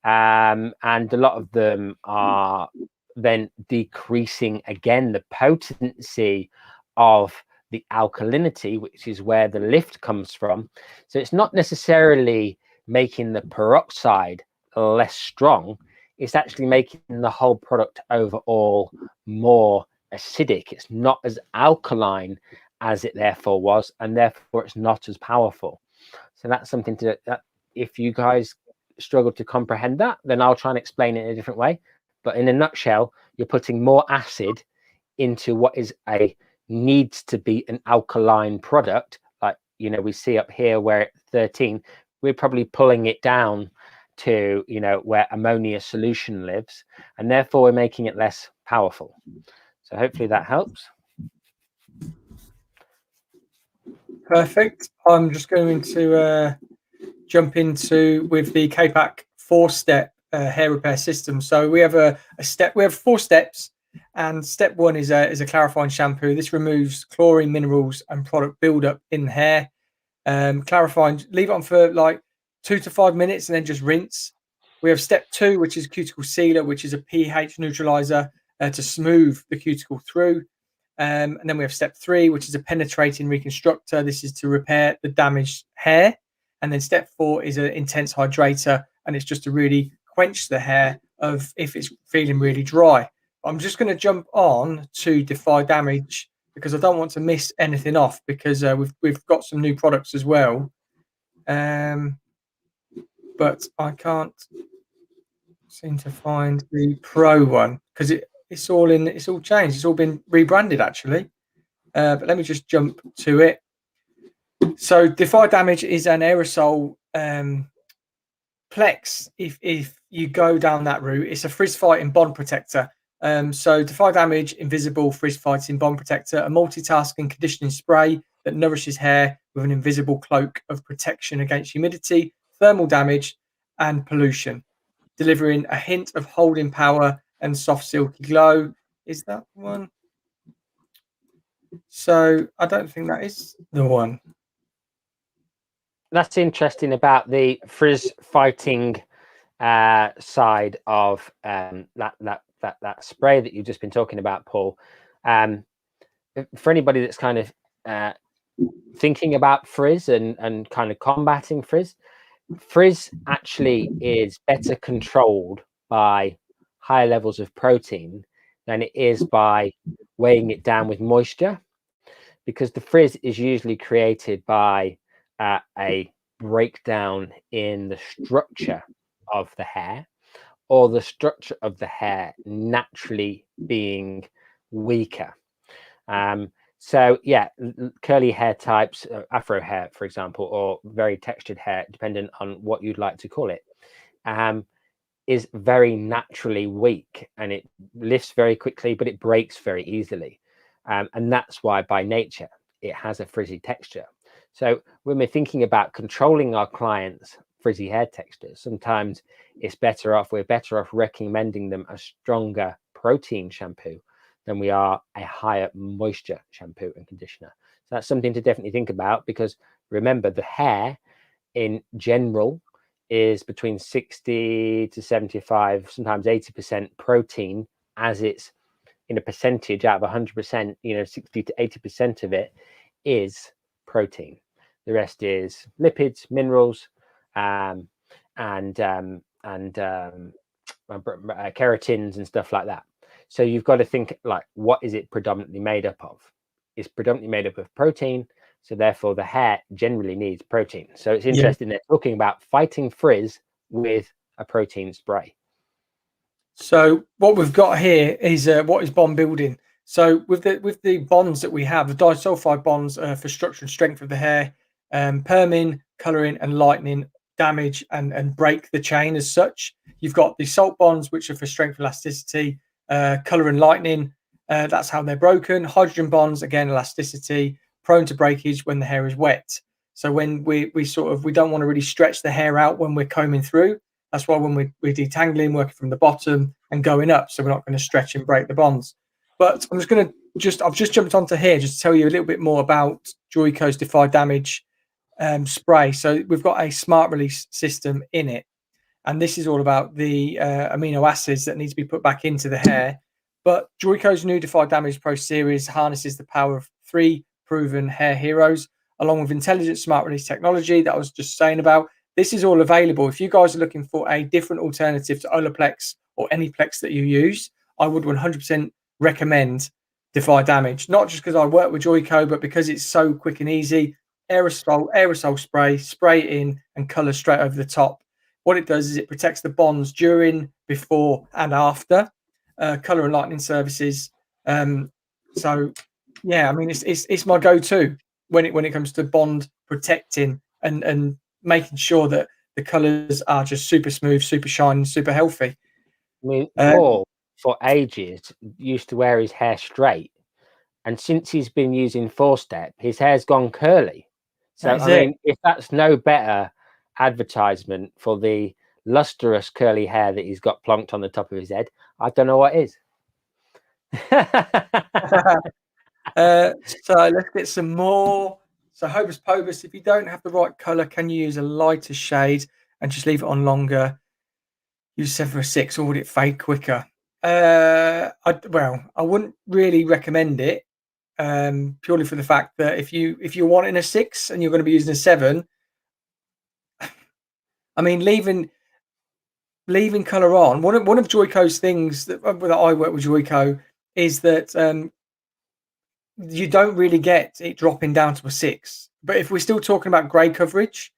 And a lot of them are then decreasing again the potency of the alkalinity, which is where the lift comes from. So it's not necessarily making the peroxide less strong, it's actually making the whole product overall more acidic. It's not as alkaline as it therefore was, and therefore it's not as powerful. So that's something to that. If you guys struggle to comprehend that, then I'll try and explain it in a different way. But in a nutshell, you're putting more acid into what is needs to be an alkaline product. Like, you know, we see up here where at 13, we're probably pulling it down to, you know, where ammonia solution lives, and therefore we're making it less powerful. So hopefully that helps. Perfect. I'm just going to jump into with the K-Pack 4-step hair repair system. So we have a step. We have 4 steps, and step 1 is a clarifying shampoo. This removes chlorine, minerals, and product buildup in the hair. Clarifying, leave it on for like 2 to 5 minutes, and then just rinse. We have step 2, which is cuticle sealer, which is a pH neutralizer to smooth the cuticle through. And then we have step 3, which is a penetrating reconstructor. This is to repair the damaged hair. And then step 4 is an intense hydrator, and it's just to really quench the hair of if it's feeling really dry. I'm just going to jump on to Defy Damage because I don't want to miss anything off, because we've got some new products as well. But I can't seem to find the Pro one because it's all changed. It's all been rebranded actually. But let me just jump to it. So Defy Damage is an aerosol Plex. If you go down that route, it's a frizz fighting bond protector. So Defy Damage Invisible Frizz Fighting Bond Protector, a multitasking conditioning spray that nourishes hair with an invisible cloak of protection against humidity, thermal damage, and pollution, delivering a hint of holding power and soft silky glow. Is that one? So I don't think that is the one. That's interesting about the frizz fighting side of that spray that you've just been talking about, Paul. For anybody that's kind of thinking about frizz and kind of combating frizz actually is better controlled by higher levels of protein than it is by weighing it down with moisture, because the frizz is usually created by a breakdown in the structure of the hair, or the structure of the hair naturally being weaker. So yeah, curly hair types, afro hair, for example, or very textured hair, depending on what you'd like to call it, is very naturally weak, and it lifts very quickly, but it breaks very easily. And that's why by nature it has a frizzy texture. So when we're thinking about controlling our clients' frizzy hair textures, sometimes we're better off recommending them a stronger protein shampoo than we are a higher moisture shampoo and conditioner. So that's something to definitely think about, because remember, the hair in general is between 60 to 75, sometimes 80% protein, as it's in a percentage out of 100%, 60 to 80% of it is protein. The rest is lipids, minerals, and keratins and stuff like that. So you've got to think, like, what is it predominantly made up of? It's predominantly made up of protein, so therefore the hair generally needs protein. So it's interesting they're talking about fighting frizz with a protein spray. So what we've got here is what is bond building. So with the bonds that we have, the disulfide bonds for structure and strength of the hair, perming, colouring, and lightening damage and break the chain as such. You've got the salt bonds, which are for strength, elasticity, colour and lightening. That's how they're broken. Hydrogen bonds, again, elasticity, prone to breakage when the hair is wet. So when we don't want to really stretch the hair out when we're combing through. That's why when we're detangling, working from the bottom and going up, so we're not going to stretch and break the bonds. But I've just jumped onto here just to tell you a little bit more about Joico's Defy Damage spray. So we've got a smart release system in it, and this is all about the amino acids that need to be put back into the hair But Joico's new Defy Damage Pro series harnesses the power of 3 proven hair heroes, along with intelligent smart release technology that I was just saying about. This is all available. If you guys are looking for a different alternative to Olaplex or any Plex that you use, I would 100% recommend Defy Damage. Not just because I work with Joico, but because it's so quick and easy. Aerosol spray, spray it in, and color straight over the top. What it does is it protects the bonds during, before, and after color and lightning services. So yeah, I mean it's my go-to when it comes to bond protecting and making sure that the colors are just super smooth, super shiny, super healthy. I mean, Paul for ages used to wear his hair straight, and since he's been using 4-step, his hair's gone curly. So I mean, if that's no better advertisement for the lustrous curly hair that he's got plonked on the top of his head, I don't know what is. So let's get some more. So Hobus Pobus, if you don't have the right color, can you use a lighter shade and just leave it on longer? Use 7 for a 6, or would it fade quicker? I wouldn't really recommend it, purely for the fact that if you're wanting a 6 and you're going to be using a 7, I mean, leaving color on. One of Joico's things that I work with Joico is that you don't really get it dropping down to a 6. But if we're still talking about grey coverage,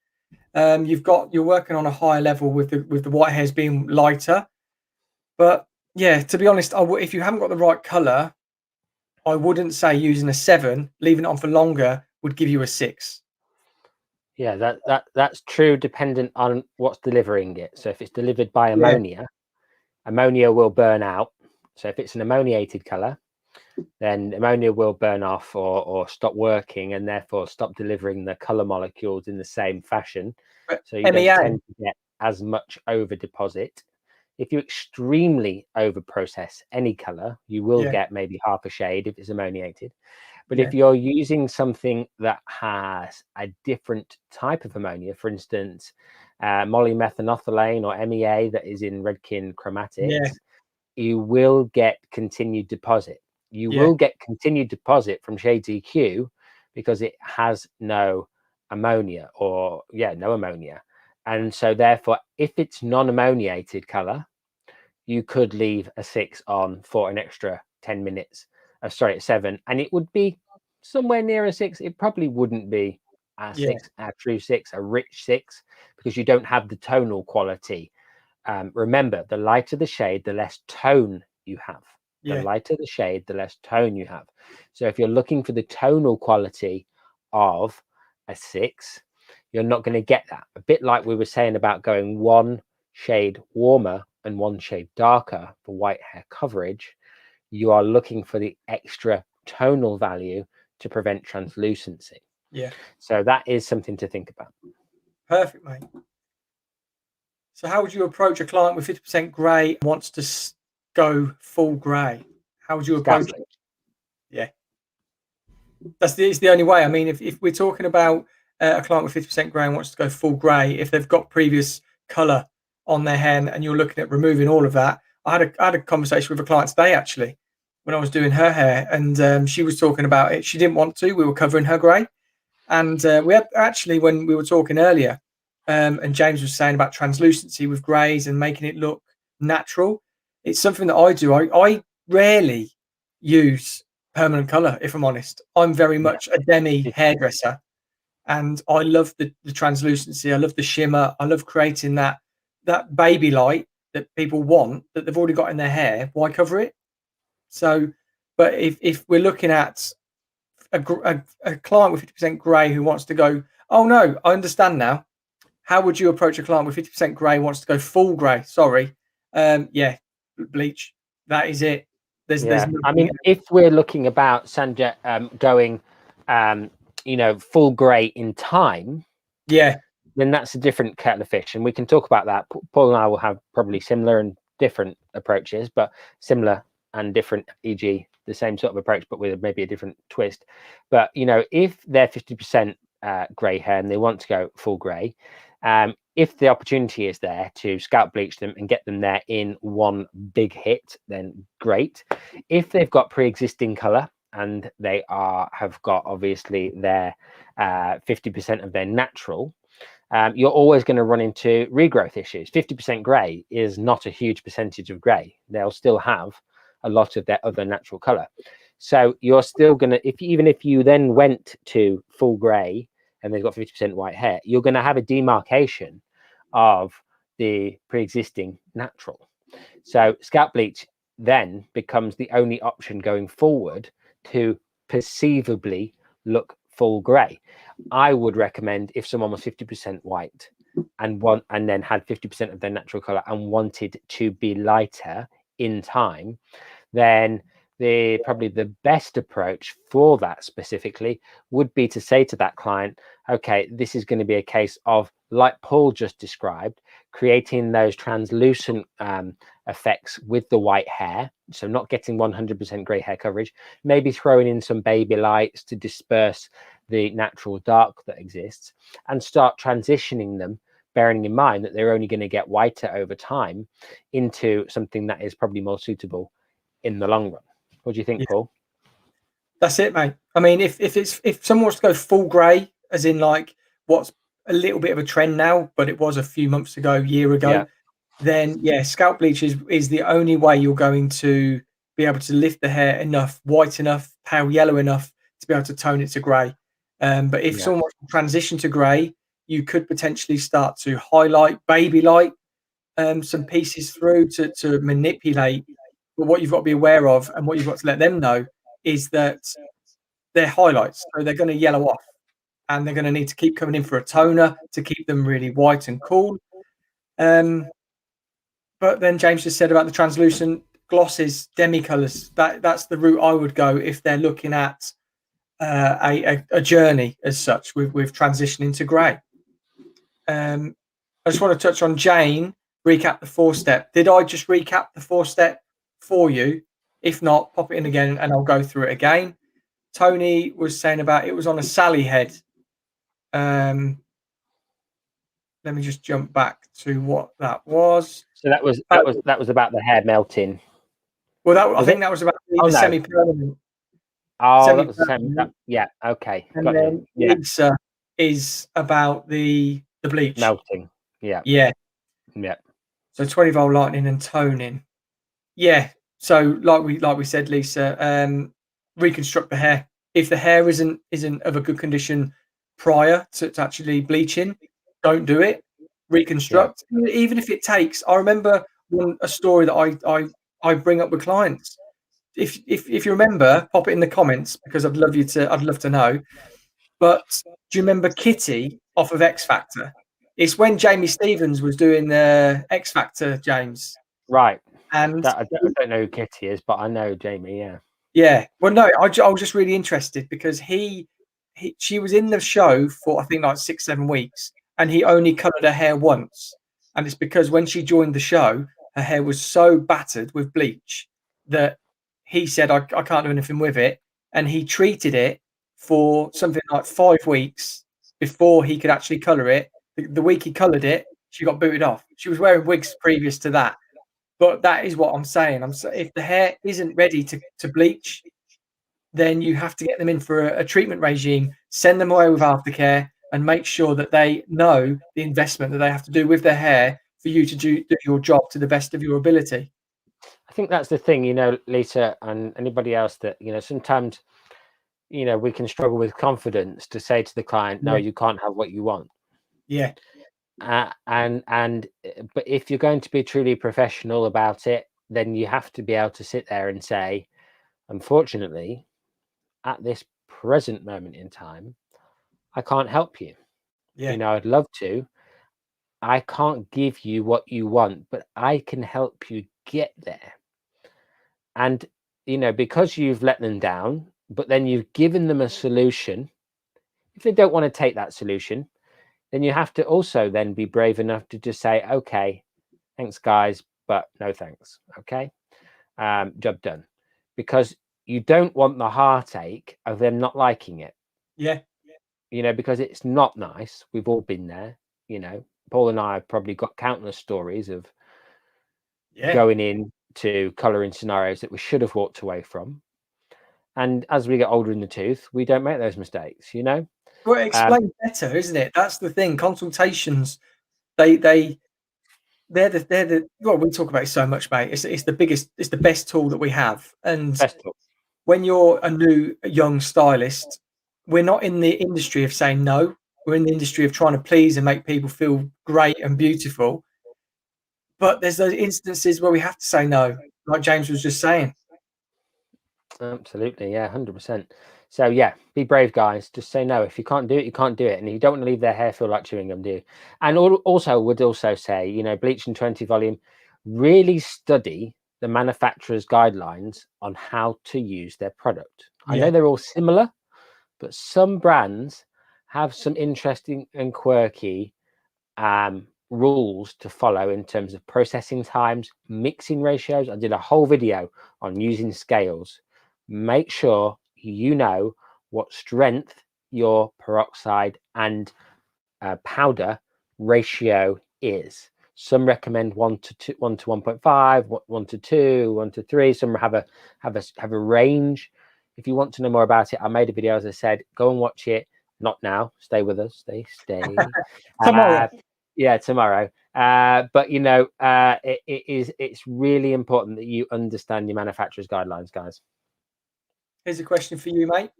you're working on a higher level with the white hairs being lighter. But yeah, to be honest, if you haven't got the right color, I wouldn't say using a 7, leaving it on for longer would give you a 6. Yeah, that's true, dependent on what's delivering it. So if it's delivered by ammonia, ammonia will burn out. So if it's an ammoniated color, then ammonia will burn off or stop working, and therefore stop delivering the color molecules in the same fashion. So you don't tend to get as much over deposit. If you extremely over process any color, you will get maybe half a shade if it's ammoniated. But if you're using something that has a different type of ammonia, for instance, molymethanolane or MEA that is in Redkin chromatics, you will get continued deposit. You will get continued deposit from Shades EQ because it has no ammonia no ammonia. And so therefore, if it's non-ammoniated color, you could leave a 6 on for an extra 10 minutes. A 7, and it would be somewhere near a 6. It probably wouldn't be a 6, a true 6, a rich 6, because you don't have the tonal quality. Remember, the lighter the shade, the less tone you have. The lighter the shade, the less tone you have. So if you're looking for the tonal quality of a 6, you're not going to get that. A bit like we were saying about going 1 shade warmer and 1 shade darker for white hair coverage. You are looking for the extra tonal value to prevent translucency. So that is something to think about. Perfect, mate. So how would you approach a client with 50% grey and wants to go full grey? How would you approach it? Yeah. It's the only way. I mean, if we're talking about a client with 50% grey and wants to go full grey, if they've got previous colour on their hair and you're looking at removing all of that. I had a conversation with a client today, actually, when I was doing her hair, and she was talking about it. She didn't want to. We were covering her grey. And we had actually, when we were talking earlier, and James was saying about translucency with greys and making it look natural. It's something that I do. I rarely use permanent colour, if I'm honest. I'm very much a demi hairdresser, and I love the translucency. I love the shimmer. I love creating that baby light that people want that they've already got in their hair. Why cover it? So, but if we're looking at a client with 50% grey who wants to go, oh no, I understand now. How would you approach a client with 50% grey who wants to go full grey? Sorry, bleach. That is it. There's I mean, if we're looking about Sanja going, full grey in time, then that's a different kettle of fish, and we can talk about that. Paul and I will have probably similar and different approaches, but similar and different, e.g. the same sort of approach, but with maybe a different twist. But, if they're 50% grey hair and they want to go full grey, if the opportunity is there to scalp bleach them and get them there in one big hit, then great. If they've got pre-existing color and they have got obviously their 50% of their natural, you're always going to run into regrowth issues. 50% gray is not a huge percentage of gray. They'll still have a lot of their other natural color. So you're still going to, even if you then went to full gray and they've got 50% white hair, you're going to have a demarcation of the pre-existing natural. So scalp bleach then becomes the only option going forward to perceivably look full gray. I would recommend, if someone was 50% white and then had 50% of their natural color and wanted to be lighter in time, then probably the best approach for that specifically would be to say to that client, okay, this is going to be a case of, like Paul just described, creating those translucent effects with the white hair, so not getting 100% gray hair coverage, maybe throwing in some baby lights to disperse the natural dark that exists, and start transitioning them, bearing in mind that they're only going to get whiter over time, into something that is probably more suitable in the long run. What do you think, Paul? That's it, mate. I mean, if someone wants to go full grey, as in like what's a little bit of a trend now, but it was a few months ago, year ago, then yeah, scalp bleach is the only way you're going to be able to lift the hair enough, white enough, pale yellow enough to be able to tone it to grey. But if someone wants to transition to grey, you could potentially start to highlight, baby light some pieces through to manipulate. But what you've got to be aware of, and what you've got to let them know, is that they're highlights, so they're going to yellow off, and they're going to need to keep coming in for a toner to keep them really white and cool. But then James just said about the translucent glosses, demi-colors. That's the route I would go if they're looking at a journey as such with transitioning to grey. I just want to touch on Jane. Recap the 4-step. Did I just recap the 4-step for you? If not, pop it in again and I'll go through it again. Tony was saying about it was on a Sally head. Let me just jump back to what that was. So that was about the hair melting. Well, I think that was about the semi-permanent. Oh, that was the same. Yeah, okay. And then Lisa is about the bleach melting. Yeah. So 20-volt lightning and toning. Yeah. So like we said, Lisa, reconstruct the hair. If the hair isn't of a good condition prior to actually bleaching, don't do it. Reconstruct, even if it takes. I remember a story that I bring up with clients. If you remember, pop it in the comments because I'd love to know. But do you remember Kitty off of X Factor? It's when Jamie Stevens was doing the X Factor, James. Right. And I don't know who Kitty is, but I know Jamie. Yeah. Yeah. Well, no, I was just really interested because she was in the show for I think like 6-7 weeks, and he only coloured her hair once, and it's because when she joined the show, her hair was so battered with bleach that he said I can't do anything with it, and he treated it for something like 5 weeks before he could actually colour it. The week he coloured it, she got booted off. She was wearing wigs previous to that. But that is what I'm saying. If the hair isn't ready to bleach, then you have to get them in for a treatment regime, send them away with aftercare, and make sure that they know the investment that they have to do with their hair for you to do your job to the best of your ability. I think that's the thing, Lisa, and anybody else that, sometimes, we can struggle with confidence to say to the client, no, you can't have what you want. Yeah. But if you're going to be truly professional about it, then you have to be able to sit there and say, unfortunately, at this present moment in time, I can't help you. Yeah. I'd love to. I can't give you what you want, but I can help you get there. And, because you've let them down, but then you've given them a solution. If they don't want to take that solution, then you have to also then be brave enough to just say, okay, thanks guys, but no thanks. Okay. Job done. Because you don't want the heartache of them not liking it. Yeah. Because it's not nice. We've all been there, Paul and I have probably got countless stories of Yeah. going into colouring scenarios that we should have walked away from. And as we get older in the tooth, we don't make those mistakes, you know? Well, explain better, isn't it? That's the thing. Consultations, they're the well, we talk about it so much, mate. It's the biggest, it's the best tool that we have. And Best tool. when you're a young stylist, we're not in the industry of saying no. We're in the industry of trying to please and make people feel great and beautiful. But there's those instances where we have to say no, like James was just saying. Absolutely, yeah, 100%. So yeah, be brave, guys. Just say no. If you can't do it, you can't do it, and you don't want to leave their hair feel like chewing gum, do you? And also would also say, you know, bleach and 20 volume, really study the manufacturer's guidelines on how to use their product. I know Yeah, they're all similar, but some brands have some interesting and quirky rules to follow in terms of processing times, mixing ratios. I did a whole video on using scales. Make sure you know what strength your peroxide and powder ratio is. Some recommend 1 to 2, 1 to 1.5, 1 to 2, 1 to 3. Some have a range. If you want to know more about it, I made a video, as I said. Go and watch it. Not now. Stay with us. Stay. tomorrow. Yeah, tomorrow. But you know, it's really important that you understand your manufacturer's guidelines, guys. Here's a question for you, mate.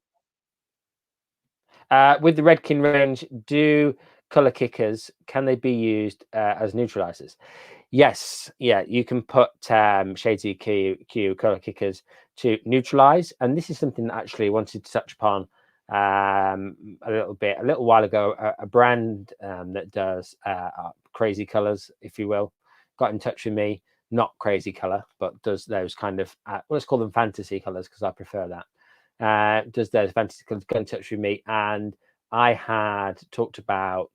With the Redkin range, do color kickers, can they be used as neutralizers? Yes, yeah, you can put Shades EQ color kickers to neutralize, and this is something that actually I wanted to touch upon a little while ago. A brand that does crazy colors, if you will, got in touch with me. Not crazy color, but does those kind of let's call them fantasy colors because I prefer that. Does those fantasy colors, got in touch with me, and I had talked about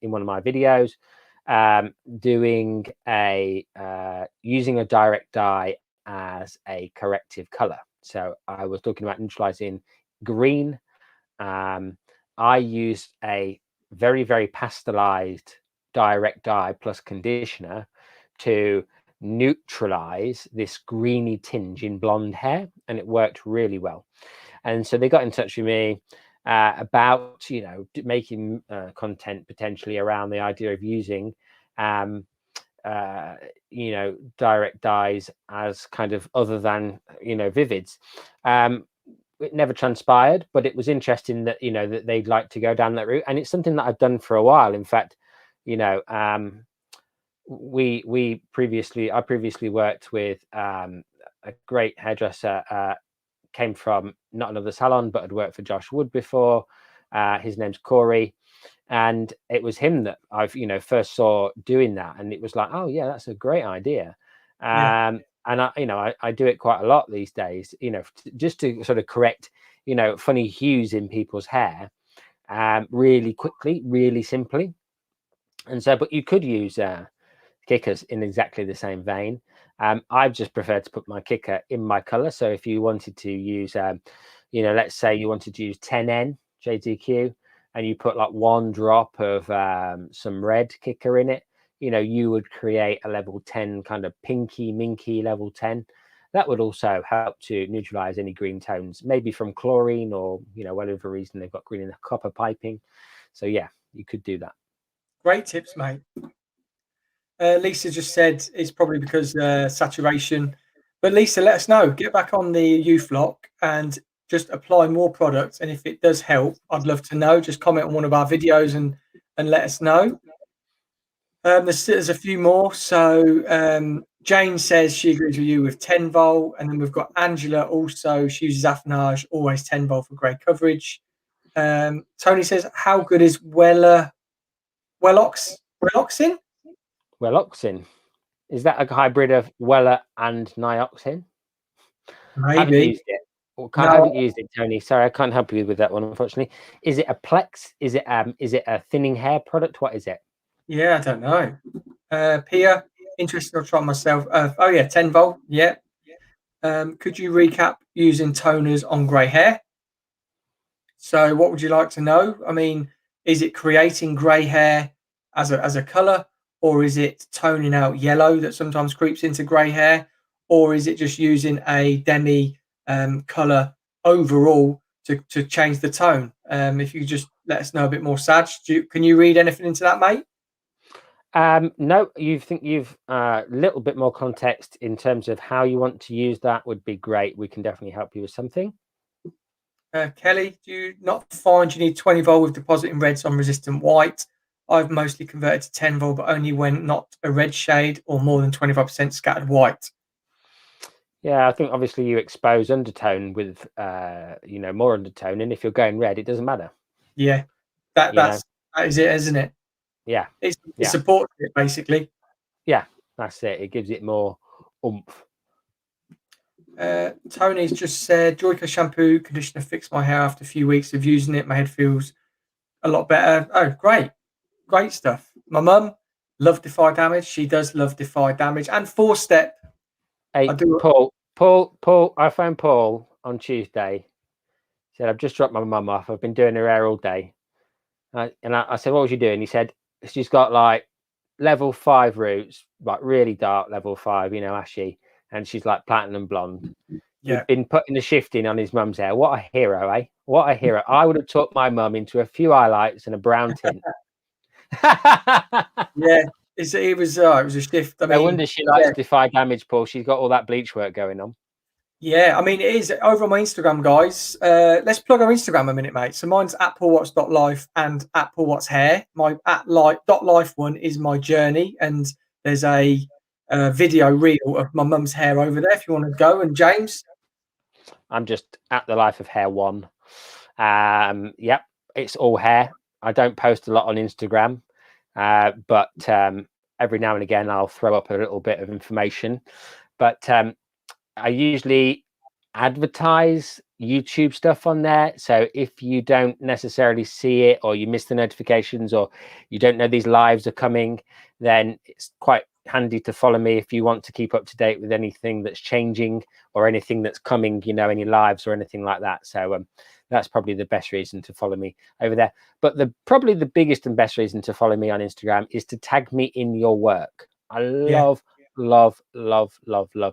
in one of my videos doing using a direct dye as a corrective color. So I was talking about neutralizing green. I used a very, very pastelized direct dye plus conditioner to neutralize this greeny tinge in blonde hair, and it worked really well. And so they got in touch with me about, you know, making content potentially around the idea of using you know, direct dyes as kind of other than, you know, vivids. It never transpired, but it was interesting that, you know, that they'd like to go down that route, and it's something that I've done for a while. In fact, you know, I previously worked with a great hairdresser, came from not another salon, but had worked for Josh Wood before. His name's Corey, and it was him that I've, you know, first saw doing that, and it was like, oh yeah, that's a great idea. Yeah, And I, you know, I do it quite a lot these days, you know, just to sort of correct, you know, funny hues in people's hair, really quickly, really simply. And so, but you could use kickers in exactly the same vein. I've just preferred to put my kicker in my color. So if you wanted to use, you know, let's say you wanted to use 10N JDQ, and you put like 1 drop of some red kicker in it, you know, you would create a level 10 kind of pinky minky level 10. That would also help to neutralize any green tones, maybe from chlorine or, you know, whatever reason they've got green in the copper piping. So yeah, you could do that. great tips, mate. Lisa just said it's probably because saturation. But Lisa, let us know. Get back on the youth lock and just apply more products. And if it does help, I'd love to know. Just comment on one of our videos and let us know. There's a few more. So Jane says she agrees with you with 10 volt. And then we've got Angela also. She uses affinage, always 10 volt for grey coverage. Tony says, how good is Welloxin? Welloxin. Is that a hybrid of Weller and Nioxin? Haven't Maybe. used it. Or haven't No. used it, Tony. Sorry, I can't help you with that one, unfortunately. Is it a Plex? Is it a thinning hair product? What is it? Yeah, I don't know. Pia, interested. I'll try myself. Oh yeah, 10 volt. Yeah. Could you recap using toners on grey hair? So, what would you like to know? I mean, is it creating grey hair as a color, or is it toning out yellow that sometimes creeps into grey hair, or is it just using a demi color overall to change the tone? If you could just let us know a bit more, Saj. Can you read anything into that, mate? No, you think you've a little bit more context in terms of how you want to use that would be great. We can definitely help you with something. Kelly, do you not find you need 20 volt with depositing reds on resistant white? I've mostly converted to 10 volt, but only when not a red shade or more than 25% scattered white. Yeah, I think obviously you expose undertone with more undertone, and if you're going red, it doesn't matter. Yeah, You know, that is it, isn't it? yeah, It yeah, supports it basically. yeah. That's it. It gives it more oomph. Tony's just said Joyco shampoo conditioner fixed my hair after a few weeks of using it. My head feels a lot better. Oh, great stuff. My mum loved Defy Damage. She does love Defy Damage and Four Step. Hey, I do. Paul. I phoned Paul on Tuesday. He said I've just dropped my mum off. I've been doing her hair all day, I said, "What was you doing?" He said, "She's got like level 5 roots, like really dark level 5, ashy, and she's like platinum blonde." Yeah. He'd been putting the shifting on his mum's hair. What a hero, eh? What a hero! I would have taught my mum into a few highlights and a brown tint. Yeah, it was a shift. I No mean, wonder she likes yeah, Defy Damage, Paul. She's got all that bleach work going on. yeah. I mean, it is over on my Instagram, guys. Let's plug our Instagram a minute, mate. So mine's at paulwatts.life and at paulwattshair. My at life one is my journey, and there's a video reel of my mum's hair over there if you want to go. And James, I'm just at the Life of Hair one. Yep, it's all hair. I don't post a lot on Instagram, but every now and again I'll throw up a little bit of information. But I usually advertise YouTube stuff on there. So if you don't necessarily see it, or you miss the notifications, or you don't know these lives are coming, then it's quite handy to follow me if you want to keep up to date with anything that's changing or anything that's coming, any lives or anything like that. So that's probably the best reason to follow me over there. But probably the biggest and best reason to follow me on Instagram is to tag me in your work. I yeah, love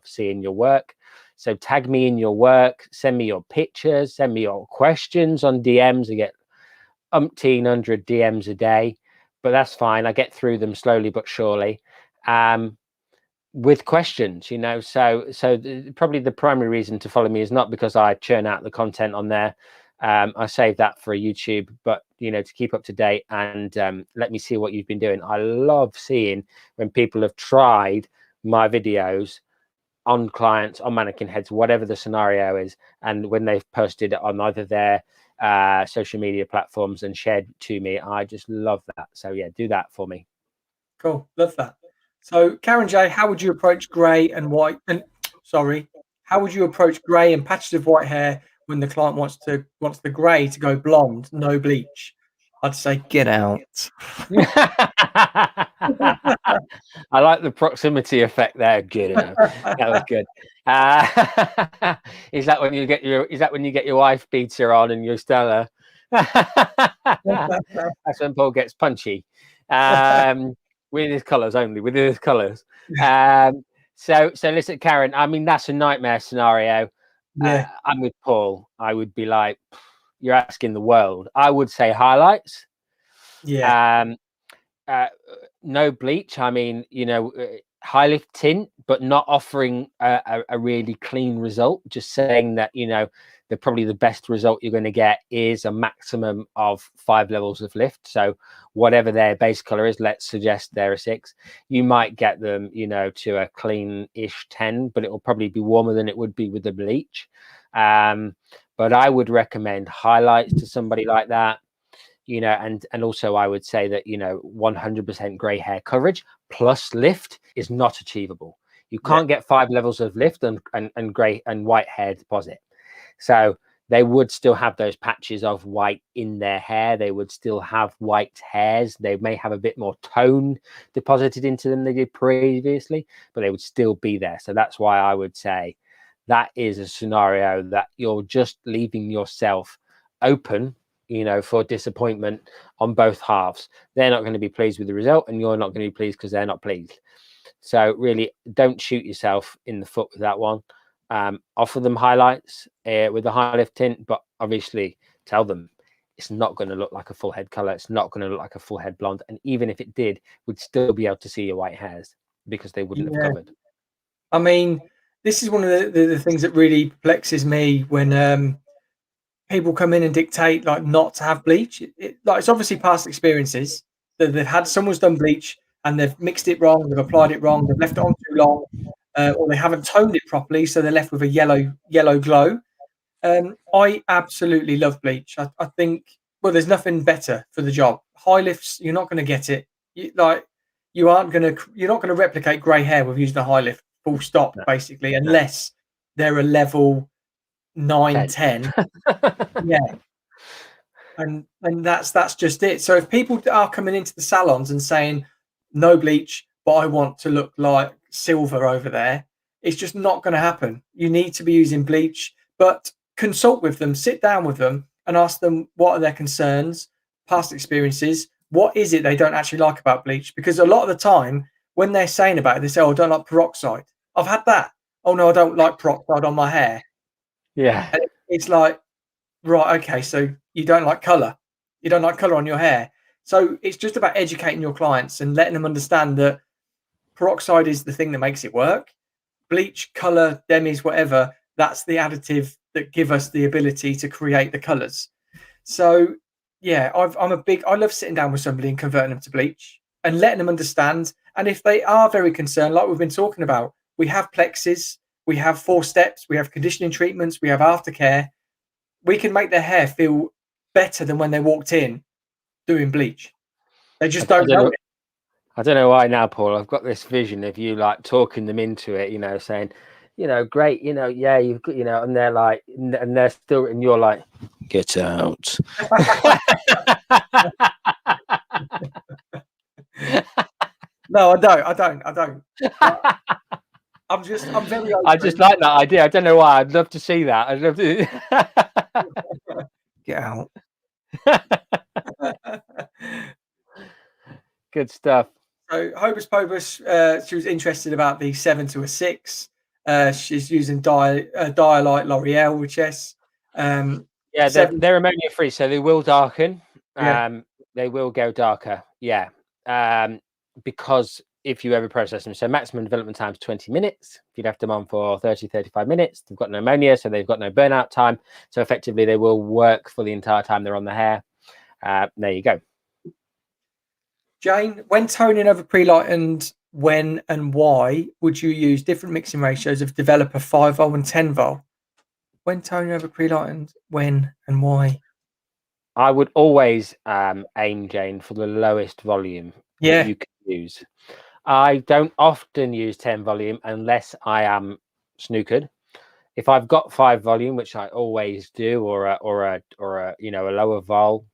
seeing your work. So tag me in your work, send me your pictures, send me your questions on DMs. I get umpteen hundred DMs a day, but that's fine. I get through them slowly but surely, with questions, so probably the primary reason to follow me is not because I churn out the content on there. I save that for YouTube, but to keep up to date and let me see what you've been doing. I love seeing when people have tried my videos on clients, on mannequin heads, whatever the scenario is, and when they've posted it on either their social media platforms and shared to me. I just love that. So yeah, do that for me. cool, love that. So Karen J, how would you approach grey and white? And sorry, how would you approach grey and patches of white hair when the client wants the grey to go blonde, no bleach? I'd say get out. I like the proximity effect there. Good. That was good. Is that when you get your wife beater on and you're Stella? That's when Paul gets punchy. With his colours only, with his colours. So listen, Karen, I mean, that's a nightmare scenario. Yeah, I'm with Paul. I would be like, you're asking the world. I would say highlights. yeah, No bleach. I mean, high lift tint, but not offering a really clean result. Just saying that, probably the best result you're going to get is a maximum of 5 levels of lift. So whatever their base color is, let's suggest they're a 6. You might get them, to a clean-ish 10, but it will probably be warmer than it would be with the bleach. But I would recommend highlights to somebody like that. And also I would say that 100% gray hair coverage plus lift is not achievable. You can't get 5 levels of lift and gray and white hair deposit. So they would still have those patches of white in their hair. They would still have white hairs. They may have a bit more tone deposited into them than they did previously, but they would still be there. So that's why I would say that is a scenario that you're just leaving yourself open you know, for disappointment on both halves. They're not going to be pleased with the result, and you're not going to be pleased because they're not pleased. So really, don't shoot yourself in the foot with that one. Offer them highlights with the high lift tint, but obviously tell them it's not going to look like a full head color. It's not going to look like a full head blonde. And even if it did, we'd still be able to see your white hairs because they wouldn't have covered. I mean, this is one of the things that really perplexes me when people come in and dictate like not to have bleach. Like it's obviously past experiences that they've had someone's done bleach and they've mixed it wrong, they've applied it wrong, they've left it on too long, or they haven't toned it properly, so they're left with a yellow glow. I absolutely love bleach. I think, well, there's nothing better for the job. High lifts, you're not going to get it. You're not going to replicate grey hair with using a high lift. Full stop, basically, unless they're a level 9, 10. Yeah, and that's just it. So if people are coming into the salons and saying no bleach, but I want to look like silver over there, it's just not going to happen. You need to be using bleach, but consult with them, sit down with them, and ask them what are their concerns, past experiences. What is it they don't actually like about bleach? Because a lot of the time, when they're saying about it, they say, "Oh, I don't like peroxide." I've had that. "Oh no, I don't like peroxide on my hair." Yeah, And it's like, right, okay, so you don't like color. You don't like color on your hair. So it's just about educating your clients and letting them understand that peroxide is the thing that makes it work. Bleach, color, demis, whatever, that's the additive that give us the ability to create the colors. So yeah, I love sitting down with somebody and converting them to bleach and letting them understand. And if they are very concerned, like we've been talking about, we have plexes, we have 4 steps, we have conditioning treatments, we have aftercare. We can make their hair feel better than when they walked in doing bleach. They just don't know it. I don't know why now, Paul. I've got this vision of you like talking them into it, you know, saying, you know, great, you know, yeah, you've got, you know, and they're like, and they're still, and you're like, get out. No, I don't. I'm very open. I just like that idea. I don't know why. I'd love to see that. I'd love to get out. Good stuff. So Hobus Pobus, she was interested about the 7 to a 6. She's using Dialight L'Oreal, which is yeah, they're ammonia free, so they will darken. Yeah. They will go darker. Yeah. Because if you ever process them, so maximum development time is 20 minutes. If you left them on for 30, 35 minutes, they've got no ammonia, so they've got no burnout time. So effectively, they will work for the entire time they're on the hair. There you go. Jane, when toning over pre-lightened, when and why would you use different mixing ratios of developer 5 vol and 10 vol? When toning over pre-lightened, when and why? I would always aim, Jane, for the lowest volume that you can use. I don't often use 10 volume unless I am snookered. If I've got 5 volume, which I always do, or a you know, a lower vol,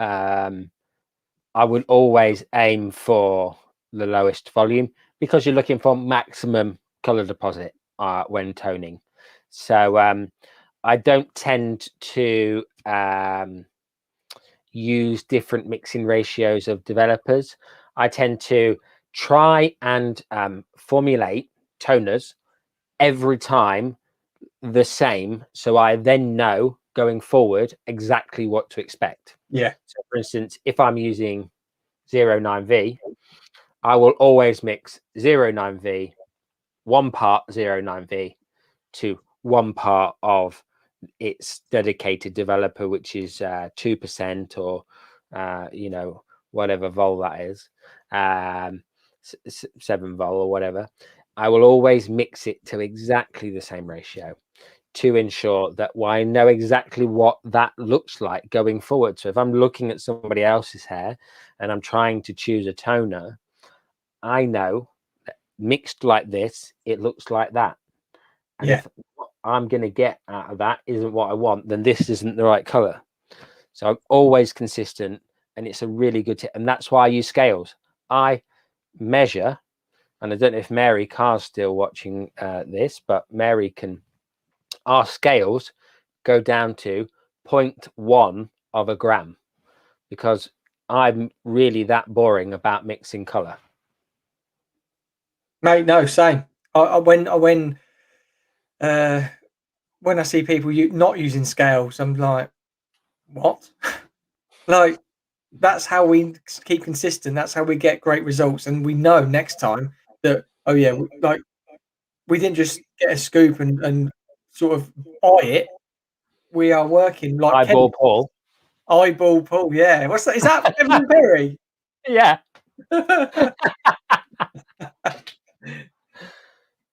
I would always aim for the lowest volume because you're looking for maximum color deposit when toning. So I don't tend to use different mixing ratios of developers. I tend to try and formulate toners every time the same, so I then know going forward exactly what to expect. Yeah. So for instance, if I'm using 09V, I will always mix 09V, 1 part 09V to 1 part of its dedicated developer, which is 2% or you know, whatever vol that is, 7 vol or whatever. I will always mix it to exactly the same ratio to ensure that I know exactly what that looks like going forward. So if I'm looking at somebody else's hair and I'm trying to choose a toner, I know that mixed like this, it looks like that. And if what I'm going to get out of that isn't what I want, then this isn't the right color. So I'm always consistent, and it's a really good tip. And that's why I use scales. I measure, and I don't know if Mary Carr's still watching this, but Mary can, our scales go down to 0.1 of a gram, because I'm really that boring about mixing color. Mate, no, same. When I see people not using scales, I'm like, what? Like, that's how we keep consistent. That's how we get great results, and we know next time that, oh yeah, like, we didn't just get a scoop and sort of eye it. We are working like Eyeball chemists. Paul. Eyeball Paul, yeah. What's that? Is that Evan Berry? Yeah.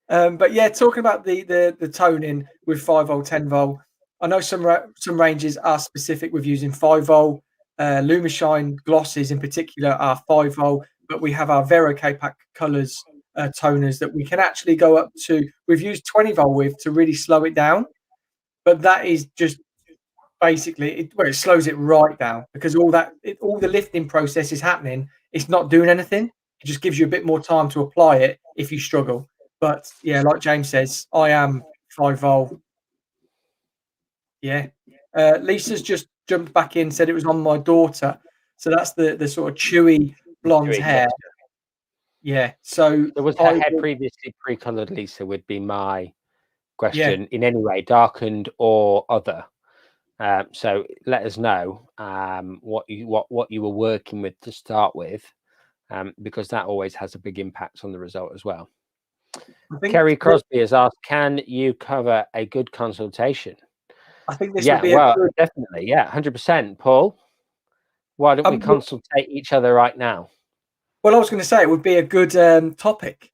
But yeah, talking about the toning with 5 volt, 10 volt. I know some ranges are specific with using 5 volt. Lumishine glosses in particular are 5 volt, but we have our Vero K-Pack colors toners that we can actually go up to. We've used 20 volt with to really slow it down, but that is just basically it slows it right down, because all the lifting process is happening. It's not doing anything. It just gives you a bit more time to apply it if you struggle. But yeah, like James says, I am 5 volt. Yeah. Lisa's just jumped back in, said it was on my daughter. So that's the sort of chewy blonde hair. Yeah. So was her hair previously pre-colored, Lisa, would be my question. In any way, darkened or other. So let us know what you were working with to start with, because that always has a big impact on the result as well. Kerry Crosby has asked, can you cover a good consultation? I think this would be definitely, 100%. Paul, why don't we consultate each other right now? Well, I was going to say it would be a good topic.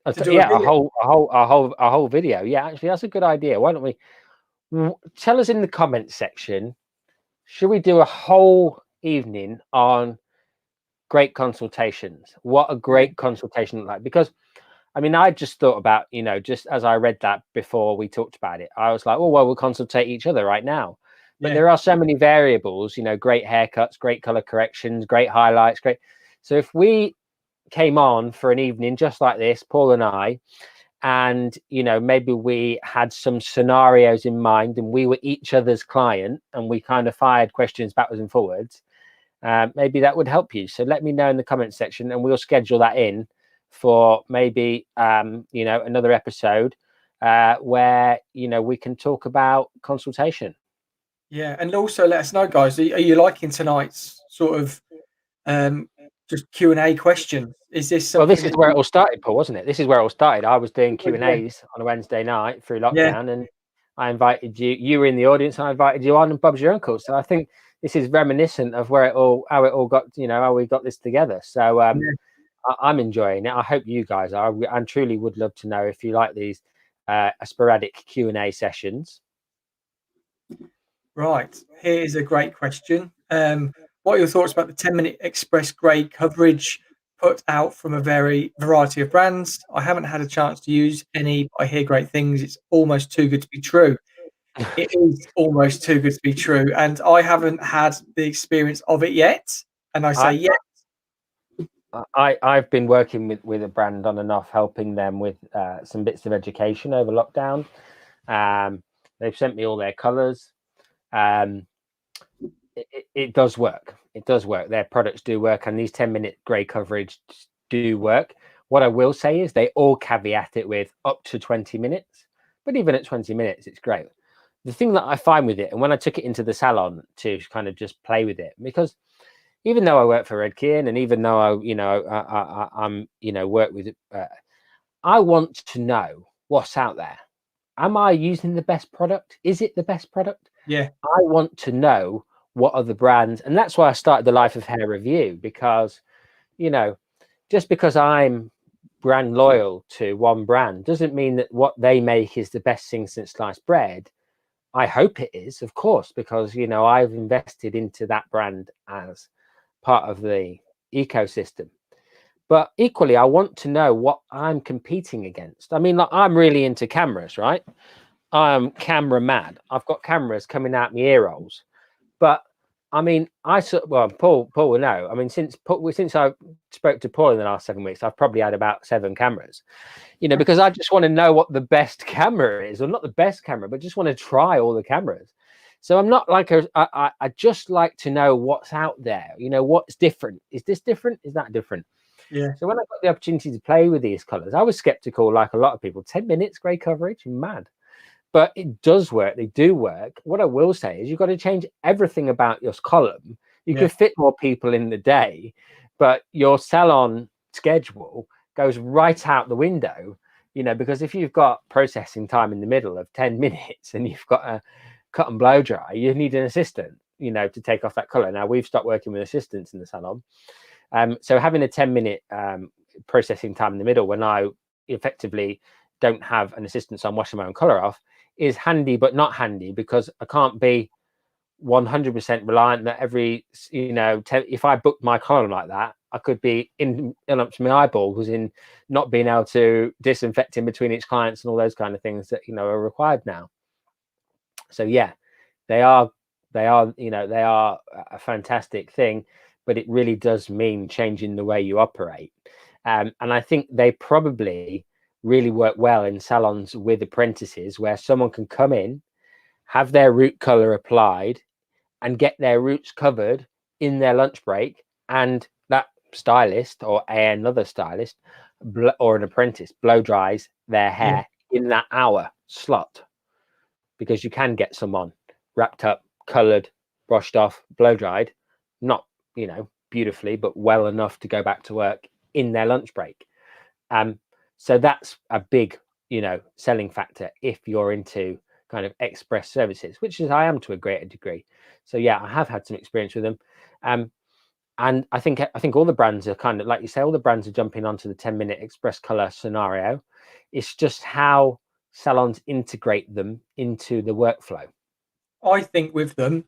A whole video. Yeah, actually, that's a good idea. Why don't we tell us in the comments section? Should we do a whole evening on great consultations? What a great consultation look like? Because I mean, I just thought about, just as I read that before we talked about it, I was like, oh, well, we'll consultate each other right now. But there are so many variables, great haircuts, great color corrections, great highlights, great. So if we came on for an evening just like this, Paul and I, and, maybe we had some scenarios in mind and we were each other's client and we kind of fired questions backwards and forwards, maybe that would help you. So let me know in the comment section and we'll schedule that in for maybe another episode where we can talk about consultation. Yeah, and also let us know, guys, are you liking tonight's sort of just Q&A question? Is this something? Well, this is where it all started, Paul, wasn't it? This is where it all started. I was doing Q&As on a Wednesday night through lockdown, and I invited you. You were in the audience. I invited you on, and Bob's your uncle. So I think this is reminiscent of how it all got, how we got this together. So I'm enjoying it. I hope you guys are. I truly would love to know if you like these sporadic Q&A sessions. Right. Here's a great question. What are your thoughts about the 10-minute express grade coverage put out from a variety of brands? I haven't had a chance to use any, but I hear great things. It's almost too good to be true. It is almost too good to be true. And I haven't had the experience of it yet. And I say yet. I've been working with a brand on and off, helping them with some bits of education over lockdown. They've sent me all their colors. It does work. It does work. Their products do work, and these 10-minute grey coverage do work. What I will say is they all caveat it with up to 20 minutes, but even at 20 minutes, it's great. The thing that I find with it, and when I took it into the salon to kind of just play with it, because even though I work for Redken, and even though I'm work with, I want to know what's out there. Am I using the best product? Is it the best product? Yeah. I want to know what other brands, and that's why I started the Life of Hair review, because, just because I'm brand loyal to one brand doesn't mean that what they make is the best thing since sliced bread. I hope it is, of course, because, I've invested into that brand as part of the ecosystem. But equally, I want to know what I'm competing against. I mean, like, I'm really into cameras, right? I'm camera mad. I've got cameras coming out my ear rolls. But I mean, Paul will know. I mean, since I spoke to Paul in the last 7 weeks, I've probably had about 7 cameras. Because I just want to know what the best camera is, or not the best camera, but just want to try all the cameras. So I'm not like I just like to know what's out there. You know, what's different. Is this different? Is that different? Yeah. So when I got the opportunity to play with these colors, I was skeptical, like a lot of people. 10 minutes grey coverage, mad. But it does work. They do work. What I will say is you've got to change everything about your column. You Yeah. could fit more people in the day, but your salon schedule goes right out the window, you know, because if you've got processing time in the middle of 10 minutes and you've got a cut and blow dry, you need an assistant, you know, to take off that color. Now we've stopped working with assistants in the salon. So having a 10-minute processing time in the middle when I effectively don't have an assistant, so I'm washing my own color off, is handy, but not handy, because I can't be 100% reliant that every, you know, if I booked my column like that, I could be in up to my eyeballs in not being able to disinfect in between each clients and all those kind of things that, you know, are required now. So yeah, they are, you know, they are a fantastic thing, but it really does mean changing the way you operate. And I think they probably really work well in salons with apprentices, where someone can come in, have their root color applied, and get their roots covered in their lunch break, and that stylist or another stylist or an apprentice blow dries their hair in that hour slot, because you can get someone wrapped up, colored, brushed off, blow dried, not, you know, beautifully, but well enough to go back to work in their lunch break. So that's a big, you know, selling factor if you're into kind of express services, which is I am to a greater degree. So yeah, I have had some experience with them. And I think all the brands are kind of, like you say, all the brands are jumping onto the 10-minute express color scenario. It's just how salons integrate them into the workflow. I think with them,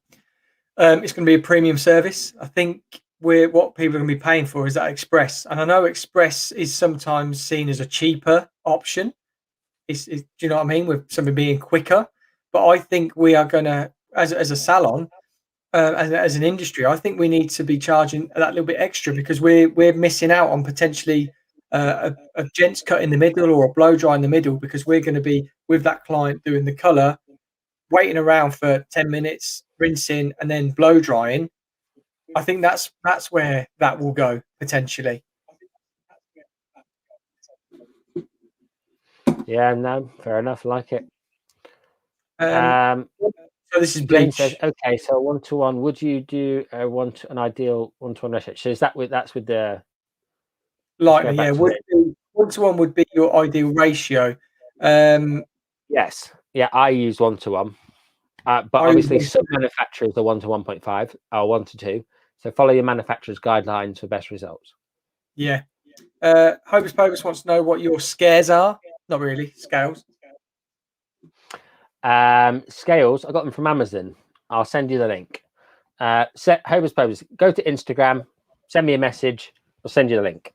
it's going to be a premium service. I think what people are going to be paying for is that express, and I know express is sometimes seen as a cheaper option. Do you know what I mean? With something being quicker, but I think we are going to, as a salon, as an industry, I think we need to be charging that little bit extra, because we're missing out on potentially a gents cut in the middle or a blow dry in the middle, because we're going to be with that client doing the color, waiting around for 10 minutes, rinsing, and then blow drying. I think that's where that will go potentially. Yeah, no, fair enough. Like it. So this is Jane says, bleach. okay, so 1-to-1. Would you do an ideal 1-to-1 ratio? So is that that's with the? Lightning, yeah. 1-to-1 would be your ideal ratio. Yes, yeah, I use 1-to-1, but obviously some manufacturers are 1-to-1.5 or 1-to-2. So follow your manufacturer's guidelines for best results. Yeah. Hocus Pocus wants to know what your scares are. Not really, scales. Scales, I got them from Amazon. I'll send you the link. Hocus Pocus, go to Instagram, send me a message, I'll send you the link.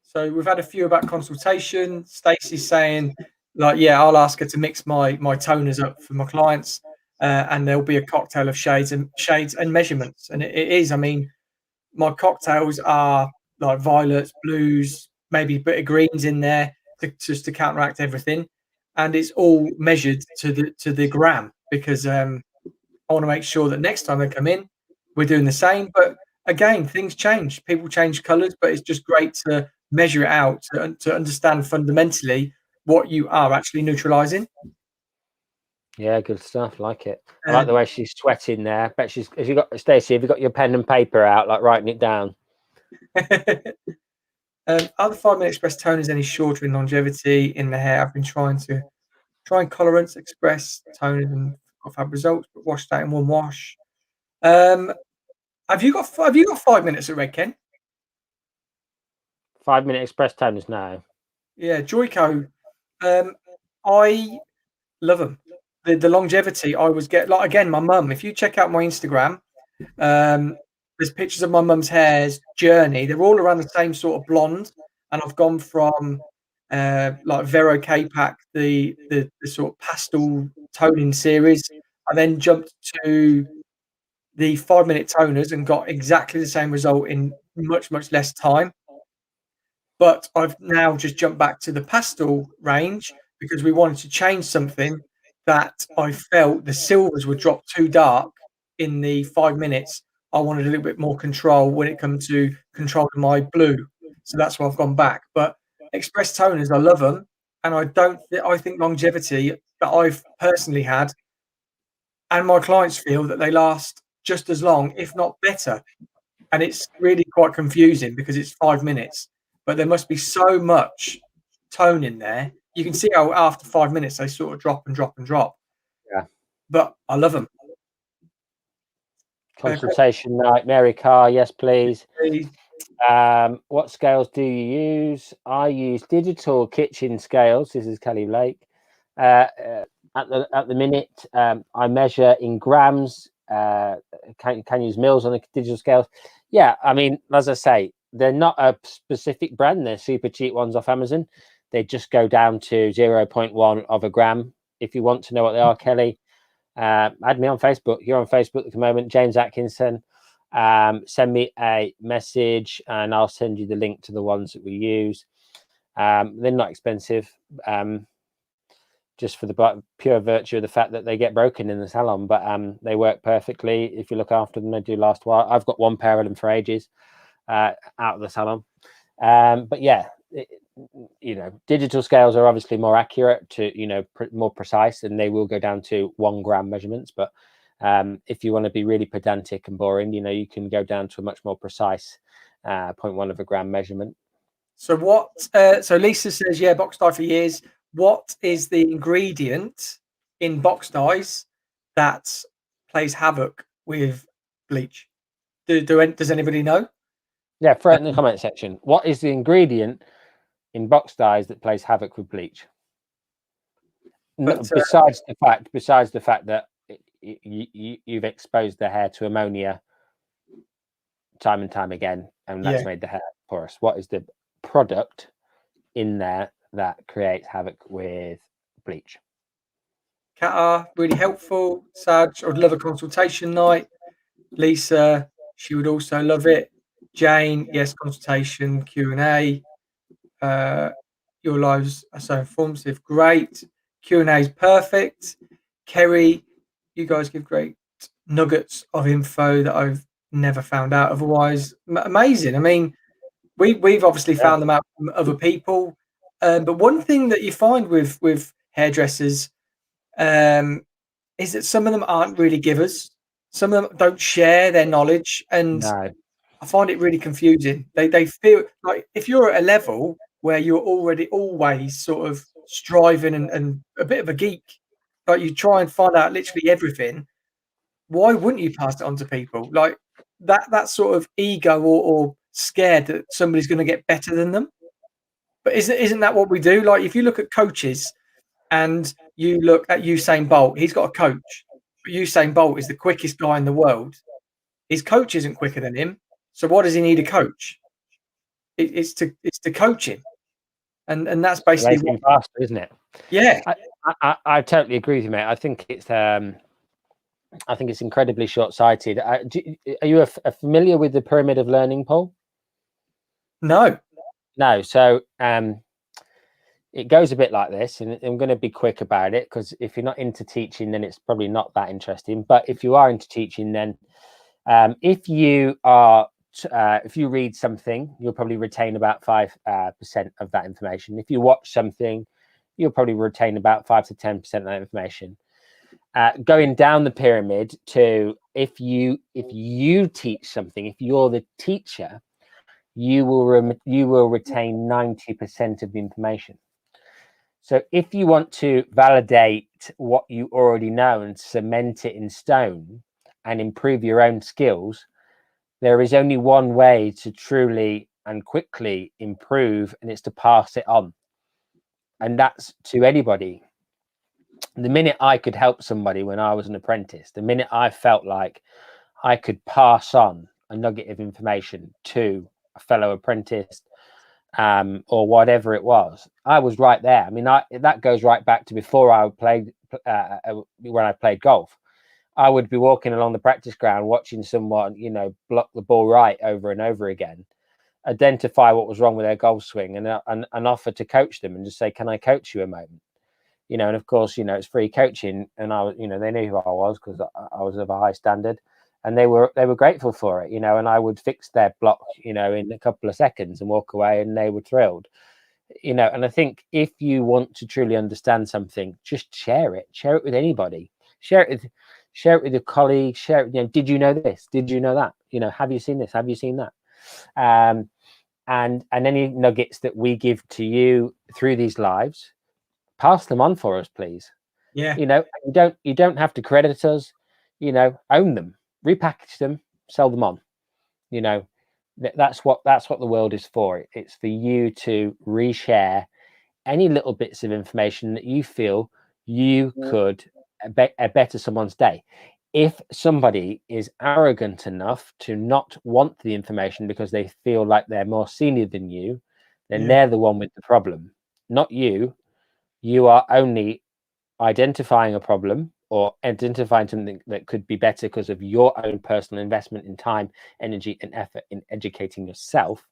So we've had a few about consultation. Stacey's saying, like, yeah, I'll ask her to mix my toners up for my clients, and there'll be a cocktail of shades and measurements. And it is, I mean, my cocktails are like violets, blues, maybe a bit of greens in there just to counteract everything, and it's all measured to the gram, because I want to make sure that next time they come in, we're doing the same. But again, things change, people change colours, but it's just great to measure it out to understand fundamentally what you are actually neutralising. Yeah, good stuff. Like it. I like the way she's sweating there. Bet she's. Have you got, Stacey? Have you got your pen and paper out, like writing it down? Are the 5-minute express toners any shorter in longevity in the hair? I've been trying colorants, express toners, and I've had results, but washed out in one wash. Have you got 5 minutes at Red Ken? 5-minute express toners now. Yeah, Joico. I love them. The longevity I was get, like, again, my mum. If you check out my Instagram, there's pictures of my mum's hair's journey. They're all around the same sort of blonde, and I've gone from like Vero K-Pack, the sort of pastel toning series. I then jumped to the 5-minute toners and got exactly the same result in much less time. But I've now just jumped back to the pastel range because we wanted to change something that I felt the silvers would drop too dark in the 5 minutes. I wanted a little bit more control when it comes to controlling my blue. So that's why I've gone back. But express toners, I love them. And I think longevity that I've personally had and my clients feel that they last just as long, if not better. And it's really quite confusing because it's 5 minutes, but there must be so much tone in there. You can see how after 5 minutes they sort of drop and drop and drop. Yeah. But I love them. Consultation night, Mary Carr, yes, please. What scales do you use? I use digital kitchen scales. This is Kelly Lake. At the minute, I measure in grams. Can use mils on the digital scales. Yeah, I mean, as I say, they're not a specific brand. They're super cheap ones off Amazon. They just go down to 0.1 of a gram. If you want to know what they are, Kelly, add me on Facebook. You're on Facebook at the moment, James Atkinson. Send me a message and I'll send you the link to the ones that we use. They're not expensive, just for the pure virtue of the fact that they get broken in the salon, but they work perfectly if you look after them. They do last a while. I've got one pair of them for ages out of the salon. But yeah, digital scales are obviously more accurate, to more precise, and they will go down to 1 gram measurements. But if you want to be really pedantic and boring, you can go down to a much more precise 0.1 of a gram measurement. So so Lisa says, yeah, box dye for years. What is the ingredient in box dyes that plays havoc with bleach? Does anybody know? Yeah, throw it in the comment section. What is the ingredient in box dyes that plays havoc with bleach? Besides the fact that you've exposed the hair to ammonia time and time again, and that's made the hair porous. What is the product in there that creates havoc with bleach? Kata, really helpful. Saj, I'd love a consultation night. Lisa, she would also love it. Jane, yes, consultation, Q&A. Your lives are so informative. Great. Q&A is perfect. Kerry, you guys give great nuggets of info that I've never found out otherwise. Amazing. I mean, we've obviously found them out from other people. But one thing that you find with hairdressers is that some of them aren't really givers. Some of them don't share their knowledge, and I find it really confusing. They feel like if you're at a level where you're already always sort of striving and a bit of a geek, like you try and find out literally everything, why wouldn't you pass it on to people? Like that sort of ego or scared that somebody's going to get better than them. But isn't that what we do? Like if you look at coaches and you look at Usain Bolt, he's got a coach. But Usain Bolt is the quickest guy in the world. His coach isn't quicker than him. So why does he need a coach? It's to coach him, and that's basically faster, isn't it? Yeah, I totally agree with you, mate. I think it's incredibly short-sighted. Are you familiar with the pyramid of learning, Paul? No. So it goes a bit like this, and I'm going to be quick about it because if you're not into teaching, then it's probably not that interesting. But if you are into teaching, then if you read something, you'll probably retain about 5% of that information. If you watch something, you'll probably retain about 5 to 10% of that information. Going down the pyramid to if you teach something, if you're the teacher, you will retain 90% of the information. So if you want to validate what you already know and cement it in stone and improve your own skills, there is only one way to truly and quickly improve, and it's to pass it on. And that's to anybody. The minute I could help somebody when I was an apprentice, the minute I felt like I could pass on a nugget of information to a fellow apprentice, or whatever it was, I was right there. I mean, that goes right back to before I played, when I played golf. I would be walking along the practice ground, watching someone, block the ball right over and over again, identify what was wrong with their golf swing, and offer to coach them and just say, "Can I coach you a moment?" you know, and of course, you know, it's free coaching, and I was, you know, they knew who I was because I was of a high standard, and they were grateful for it, you know, and I would fix their block, you know, in a couple of seconds and walk away, and they were thrilled, you know. And I think if you want to truly understand something, just share it with anybody, share it with your colleagues, share it, you know, did you know this, did you know that, you know, have you seen this, have you seen that, and any nuggets that we give to you through these lives, pass them on for us, please. Yeah. You know, you don't have to credit us, you know, own them, repackage them, sell them on, you know. That's what the world is for. It's for you to reshare any little bits of information that you feel you could better someone's day. If somebody is arrogant enough to not want the information because they feel like they're more senior than you, then they're the one with the problem, not you. You are only identifying a problem or identifying something that could be better because of your own personal investment in time, energy, and effort in educating yourself.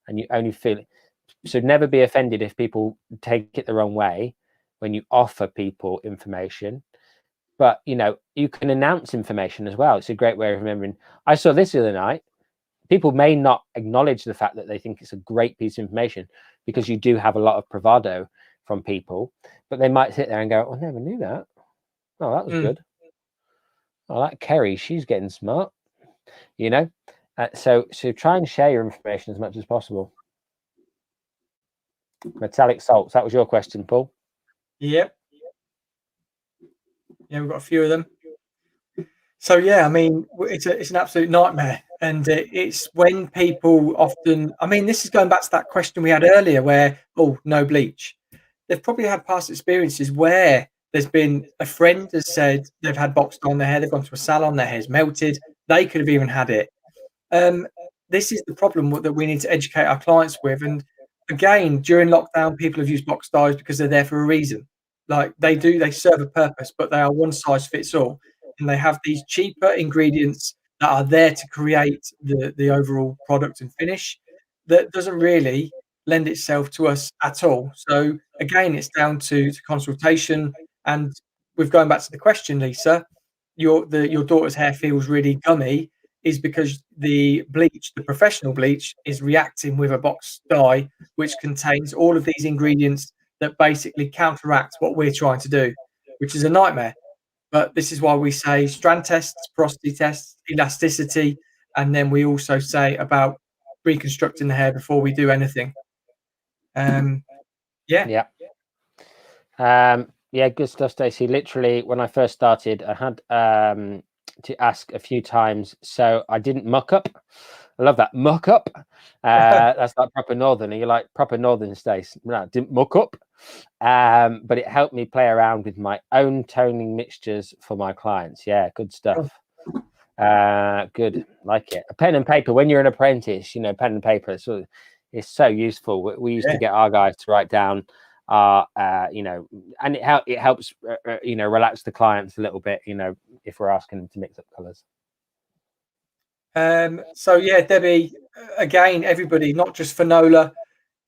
And you only feel it. So never be offended if people take it the wrong way when you offer people information. But, you know, you can announce information as well. It's a great way of remembering. I saw this the other night. People may not acknowledge the fact that they think it's a great piece of information because you do have a lot of bravado from people, but they might sit there and go, "I never knew that. Oh, that was good. Oh, that Kerry, she's getting smart." You know, so try and share your information as much as possible. Metallic salts. That was your question, Paul. Yep. Yeah, we've got a few of them. So yeah, I mean, it's an absolute nightmare, and it's when people often. I mean, this is going back to that question we had earlier, where no bleach. They've probably had past experiences where there's been a friend has said they've had box dye on their hair, they've gone to a salon, their hair's melted. They could have even had it. This is the problem that we need to educate our clients with. And again, during lockdown, people have used box dyes because they're there for a reason. Like they serve a purpose, but they are one size fits all. And they have these cheaper ingredients that are there to create the overall product and finish that doesn't really lend itself to us at all. So again, it's down to consultation. And with going back to the question, Lisa, your daughter's hair feels really gummy is because the bleach, the professional bleach, is reacting with a box dye, which contains all of these ingredients that basically counteract what we're trying to do, which is a nightmare. But this is why we say strand tests, porosity tests, elasticity, and then we also say about reconstructing the hair before we do anything. Yeah. Yeah, good stuff, Stacey. Literally, when I first started, I had to ask a few times, so I didn't muck up. I love that, muck up. That's like proper northern. You're like proper northern, Stace. No, I didn't muck up. But it helped me play around with my own toning mixtures for my clients. Yeah, good stuff. Good, like it. A pen and paper when you're an apprentice. You know, pen and paper is so useful. We used to get our guys to write down you know, and it helps you know, relax the clients a little bit, you know, if we're asking them to mix up colors. So yeah, Debbie, again, everybody, not just Fanola,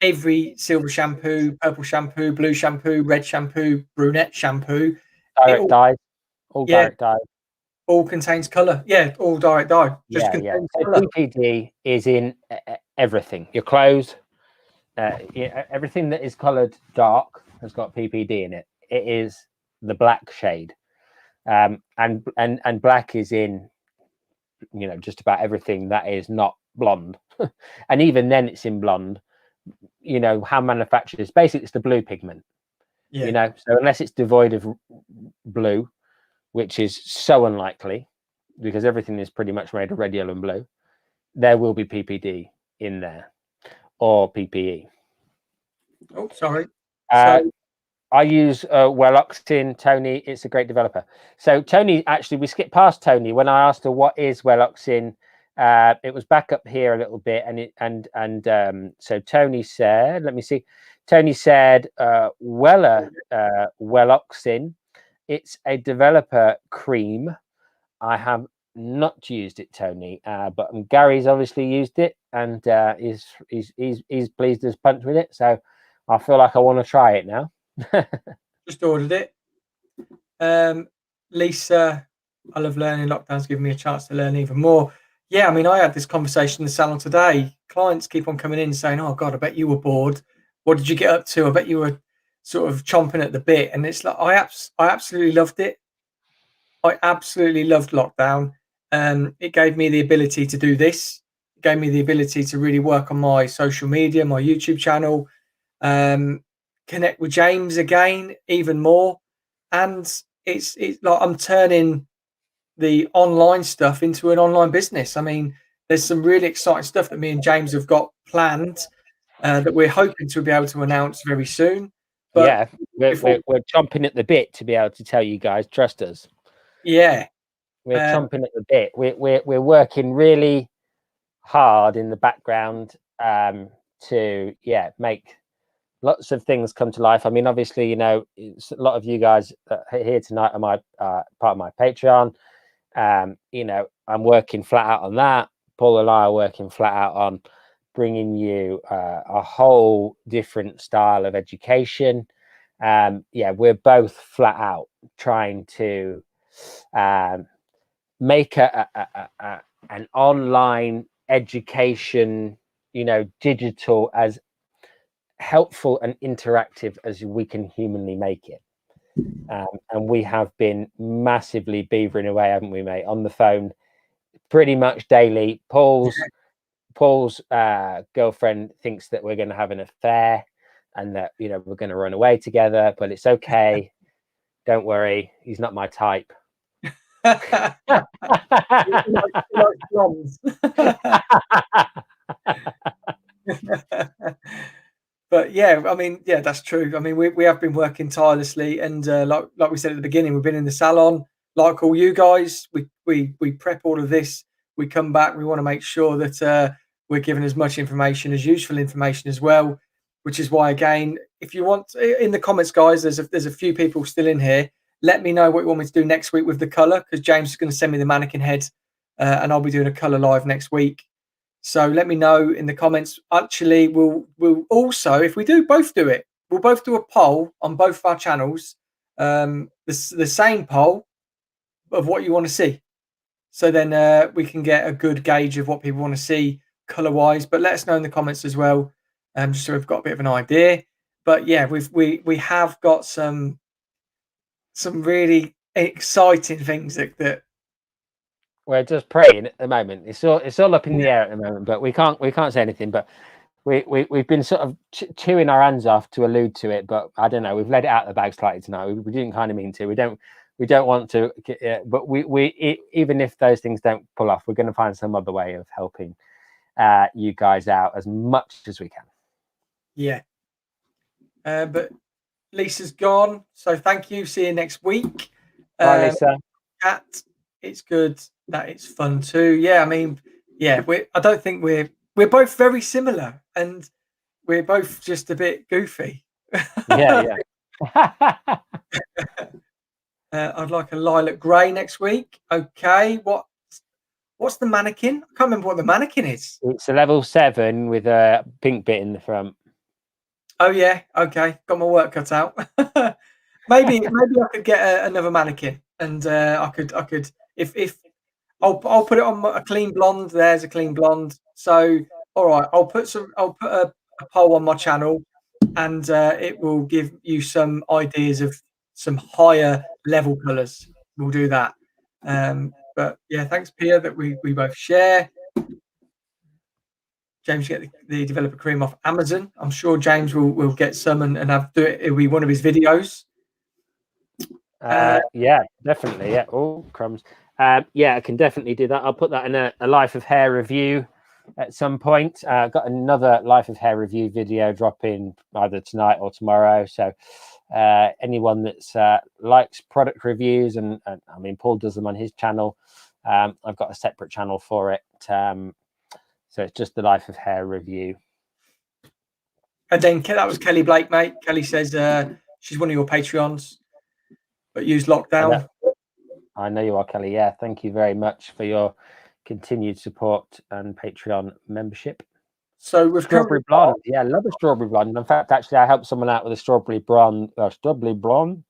every silver shampoo, purple shampoo, blue shampoo, red shampoo, brunette shampoo, direct dye, all direct dye, all contains color. Yeah, all direct dye. Just contains color. PPD is in everything. Your clothes, everything that is colored dark has got PPD in it. It is the black shade, and black is in, you know, just about everything that is not blonde. And even then it's in blonde. You know how manufacturers, basically it's the blue pigment, you know, so unless it's devoid of blue, which is so unlikely because everything is pretty much made of red, yellow and blue, there will be PPD in there or PPE. Oh, sorry. I use Welloxin. Tony, it's a great developer. So Tony, actually, we skipped past Tony when I asked her what is Welloxin. It was back up here a little bit, so Tony said, let me see. Tony said, Welloxin. It's a developer cream. I have not used it, Tony, but Gary's obviously used it and he's pleased as punch with it. So I feel like I want to try it now. Just ordered it. Lisa, I love learning. Lockdown's given me a chance to learn even more. Yeah, I mean, I had this conversation in the salon today. Clients keep on coming in saying, "Oh God, I bet you were bored. What did you get up to? I bet you were sort of chomping at the bit." And it's like I absolutely loved it. I absolutely loved lockdown. It gave me the ability to do this. It gave me the ability to really work on my social media, my YouTube channel, connect with James again even more. And it's like I'm turning the online stuff into an online business. I mean, there's some really exciting stuff that me and James have got planned that we're hoping to be able to announce very soon. But Yeah, we're chomping at the bit to be able to tell you guys, trust us. yeah, We're chomping at the bit. We're working really hard in the background to make lots of things come to life. I mean, obviously, you know, a lot of you guys here tonight are my part of my Patreon. You know, I'm working flat out on that. Paul and I are working flat out on bringing you a whole different style of education. Yeah, we're both flat out trying to make an online education, you know, digital, as helpful and interactive as we can humanly make it. And we have been massively beavering away, haven't we, mate, on the phone pretty much daily. Paul's girlfriend thinks that we're going to have an affair and that, you know, we're going to run away together, but it's okay. Don't worry, he's not my type. But yeah, I mean, yeah, that's true. I mean, we have been working tirelessly, and like we said at the beginning, we've been in the salon. Like all you guys, we prep all of this. We come back. We want to make sure that we're giving as much information as useful information as well. Which is why, again, if you want in the comments, guys, there's a few people still in here. Let me know what you want me to do next week with the color, because James is going to send me the mannequin head, and I'll be doing a color live next week. So let me know in the comments. Actually, we'll also, if we do both do it, we'll both do a poll on both of our channels, the same poll of what you want to see. So then we can get a good gauge of what people want to see color wise. But let us know in the comments as well, just so we've got a bit of an idea. But yeah, we have got some really exciting things that we're just praying at the moment. It's all up in the air at the moment, but we can't say anything. But we've been sort of chewing our hands off to allude to it, but I don't know. We've let it out of the bag slightly tonight. We didn't kind of mean to. We don't want to. But even if those things don't pull off, we're going to find some other way of helping you guys out as much as we can. Yeah. But Lisa's gone, so thank you. See you next week. Bye, Lisa. Kat, it's good that it's fun too. Yeah, I mean, yeah, I don't think we're both very similar, and we're both just a bit goofy. Yeah. I'd like a lilac grey next week. Okay, what's the mannequin? I can't remember what the mannequin is. It's a level 7 with a pink bit in the front. Oh yeah, okay, got my work cut out. maybe I could get another mannequin, and I could if I'll put it on a clean blonde. There's a clean blonde. So all right, I'll put a poll on my channel, and it will give you some ideas of some higher level colours. We'll do that. But yeah, thanks, Pia, that we both share. James get the developer cream off Amazon. I'm sure James will get some and do it. It'll be one of his videos. Yeah, definitely. Yeah. Oh, crumbs. Yeah, I can definitely do that. I'll put that in a Life of Hair review at some point. I've got another Life of Hair review video dropping either tonight or tomorrow. So anyone that's likes product reviews, and I mean, Paul does them on his channel. I've got a separate channel for it. So it's just the Life of Hair review. And then that was Kelly Blake, mate. Kelly says she's one of your Patreons, but use lockdown. I know you are, Kelly. Yeah, thank you very much for your continued support and Patreon membership. So we've Strawberry blonde. Yeah, I love a strawberry blonde. In fact, actually, I helped someone out with a strawberry blonde. Strawberry blonde.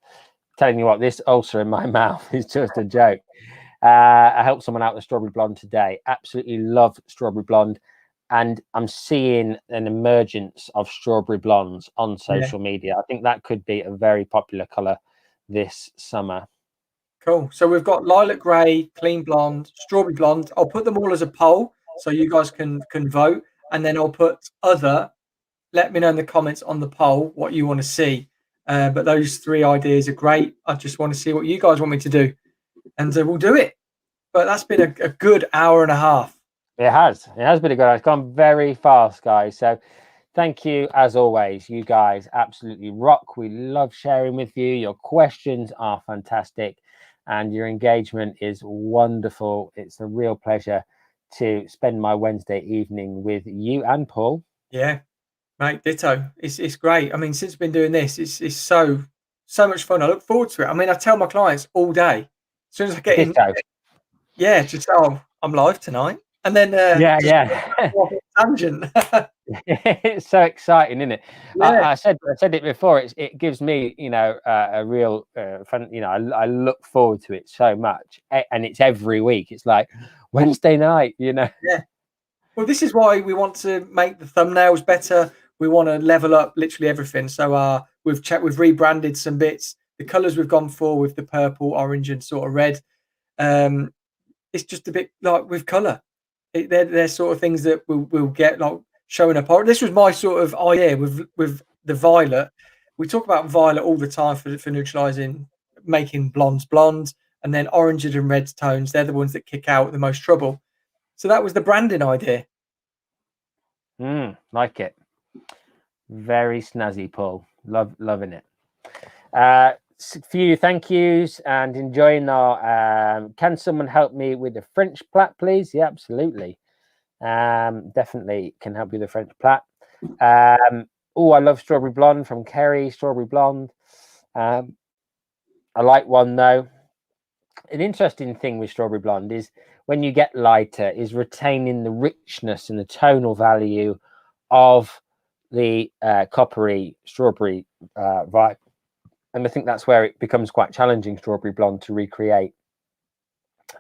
Telling you what, this ulcer in my mouth is just a joke. I helped someone out with strawberry blonde today. Absolutely love strawberry blonde. And I'm seeing an emergence of strawberry blondes on social media. I think that could be a very popular color this summer. Cool. So we've got lilac grey, clean blonde, strawberry blonde. I'll put them all as a poll so you guys can vote. And then I'll put other. Let me know in the comments on the poll what you want to see. But those 3 ideas are great. I just want to see what you guys want me to do. And we'll do it. But that's been a good hour and a half. It has been a good. It's gone very fast, guys. So thank you as always. You guys absolutely rock. We love sharing with you. Your questions are fantastic and your engagement is wonderful. It's a real pleasure to spend my Wednesday evening with you and Paul. Yeah, mate, ditto. It's great. I mean, since I've been doing this, it's so much fun. I look forward to it. I mean, I tell my clients all day. As soon as I get in, just I'm live tonight. And then tangent. It's so exciting, isn't it? Yeah. I said it before. It gives me, a real fun. I look forward to it so much, and it's every week. It's like Wednesday night, Yeah. Well, this is why we want to make the thumbnails better. We want to level up literally everything. So we've rebranded some bits. The colours we've gone for with the purple, orange, and sort of red. It's just a bit like with colour. They're sort of things that we'll get like showing up. This was my sort of idea with the violet. We talk about violet all the time for neutralising, making blondes blonde, and then oranges and red tones. They're the ones that kick out the most trouble. So that was the branding idea. Like it. Very snazzy, Paul. Loving it. Few thank yous and enjoying our can someone help me with the French plat, please? Yeah, absolutely. Definitely can help you with the French plat. I love strawberry blonde from Kerry. Strawberry blonde. I like one though. An interesting thing with strawberry blonde is when you get lighter is retaining the richness and the tonal value of the coppery strawberry vibe. And I think that's where it becomes quite challenging, strawberry blonde, to recreate.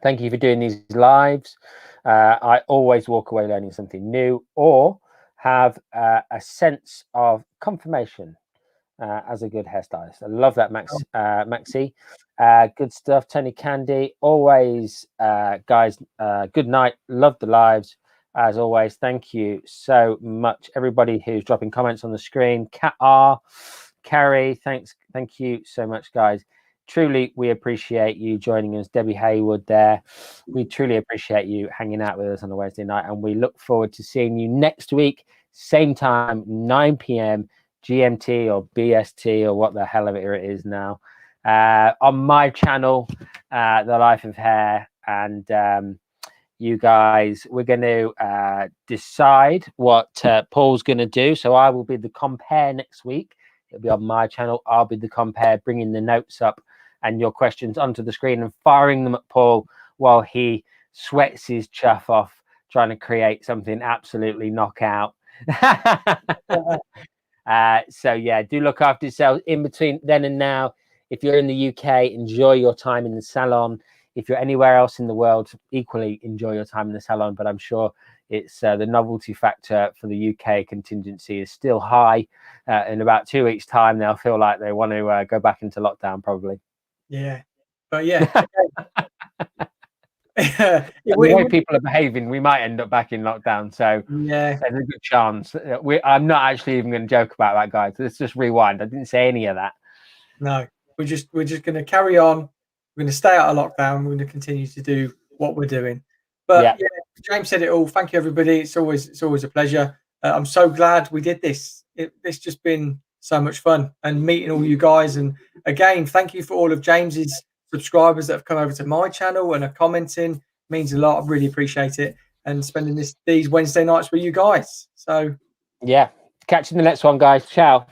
Thank you for doing these lives. I always walk away learning something new or have a sense of confirmation as a good hairstylist. I love that, Maxi. Good stuff. Tony Candy, always, guys, good night. Love the lives. As always, thank you so much. Everybody who's dropping comments on the screen. Kat R. Carrie, thank you so much, guys. Truly, we appreciate you joining us. Debbie Haywood there. We truly appreciate you hanging out with us on a Wednesday night, and we look forward to seeing you next week, same time, 9 p.m. GMT or BST or what the hell of it is now, on my channel, The Life of Hair. And you guys, we're going to decide what Paul's going to do. So I will be the compare next week. It'll be on my channel. I'll be the compare, bringing the notes up and your questions onto the screen and firing them at Paul while he sweats his chuff off trying to create something absolutely knockout. So yeah, do look after yourselves in between then and now. If you're in the UK, enjoy your time in the salon. If you're anywhere else in the world, equally enjoy your time in the salon. But I'm sure it's the novelty factor for the UK contingency is still high. In about 2 weeks' time, they'll feel like they want to go back into lockdown, probably. Yeah, but yeah. The way people are behaving, we might end up back in lockdown. So yeah, there's a good chance. I'm not actually even going to joke about that, guys. Let's just rewind. I didn't say any of that. No, we're just going to carry on. We're going to stay out of lockdown. We're going to continue to do what we're doing. But yeah, James said it all. Thank you, everybody. It's always a pleasure. I'm so glad we did this. It's just been so much fun and meeting all you guys. And again, thank you for all of James's subscribers that have come over to my channel and are commenting. It means a lot. I really appreciate it. And spending these Wednesday nights with you guys. So yeah, catch you in the next one, guys. Ciao.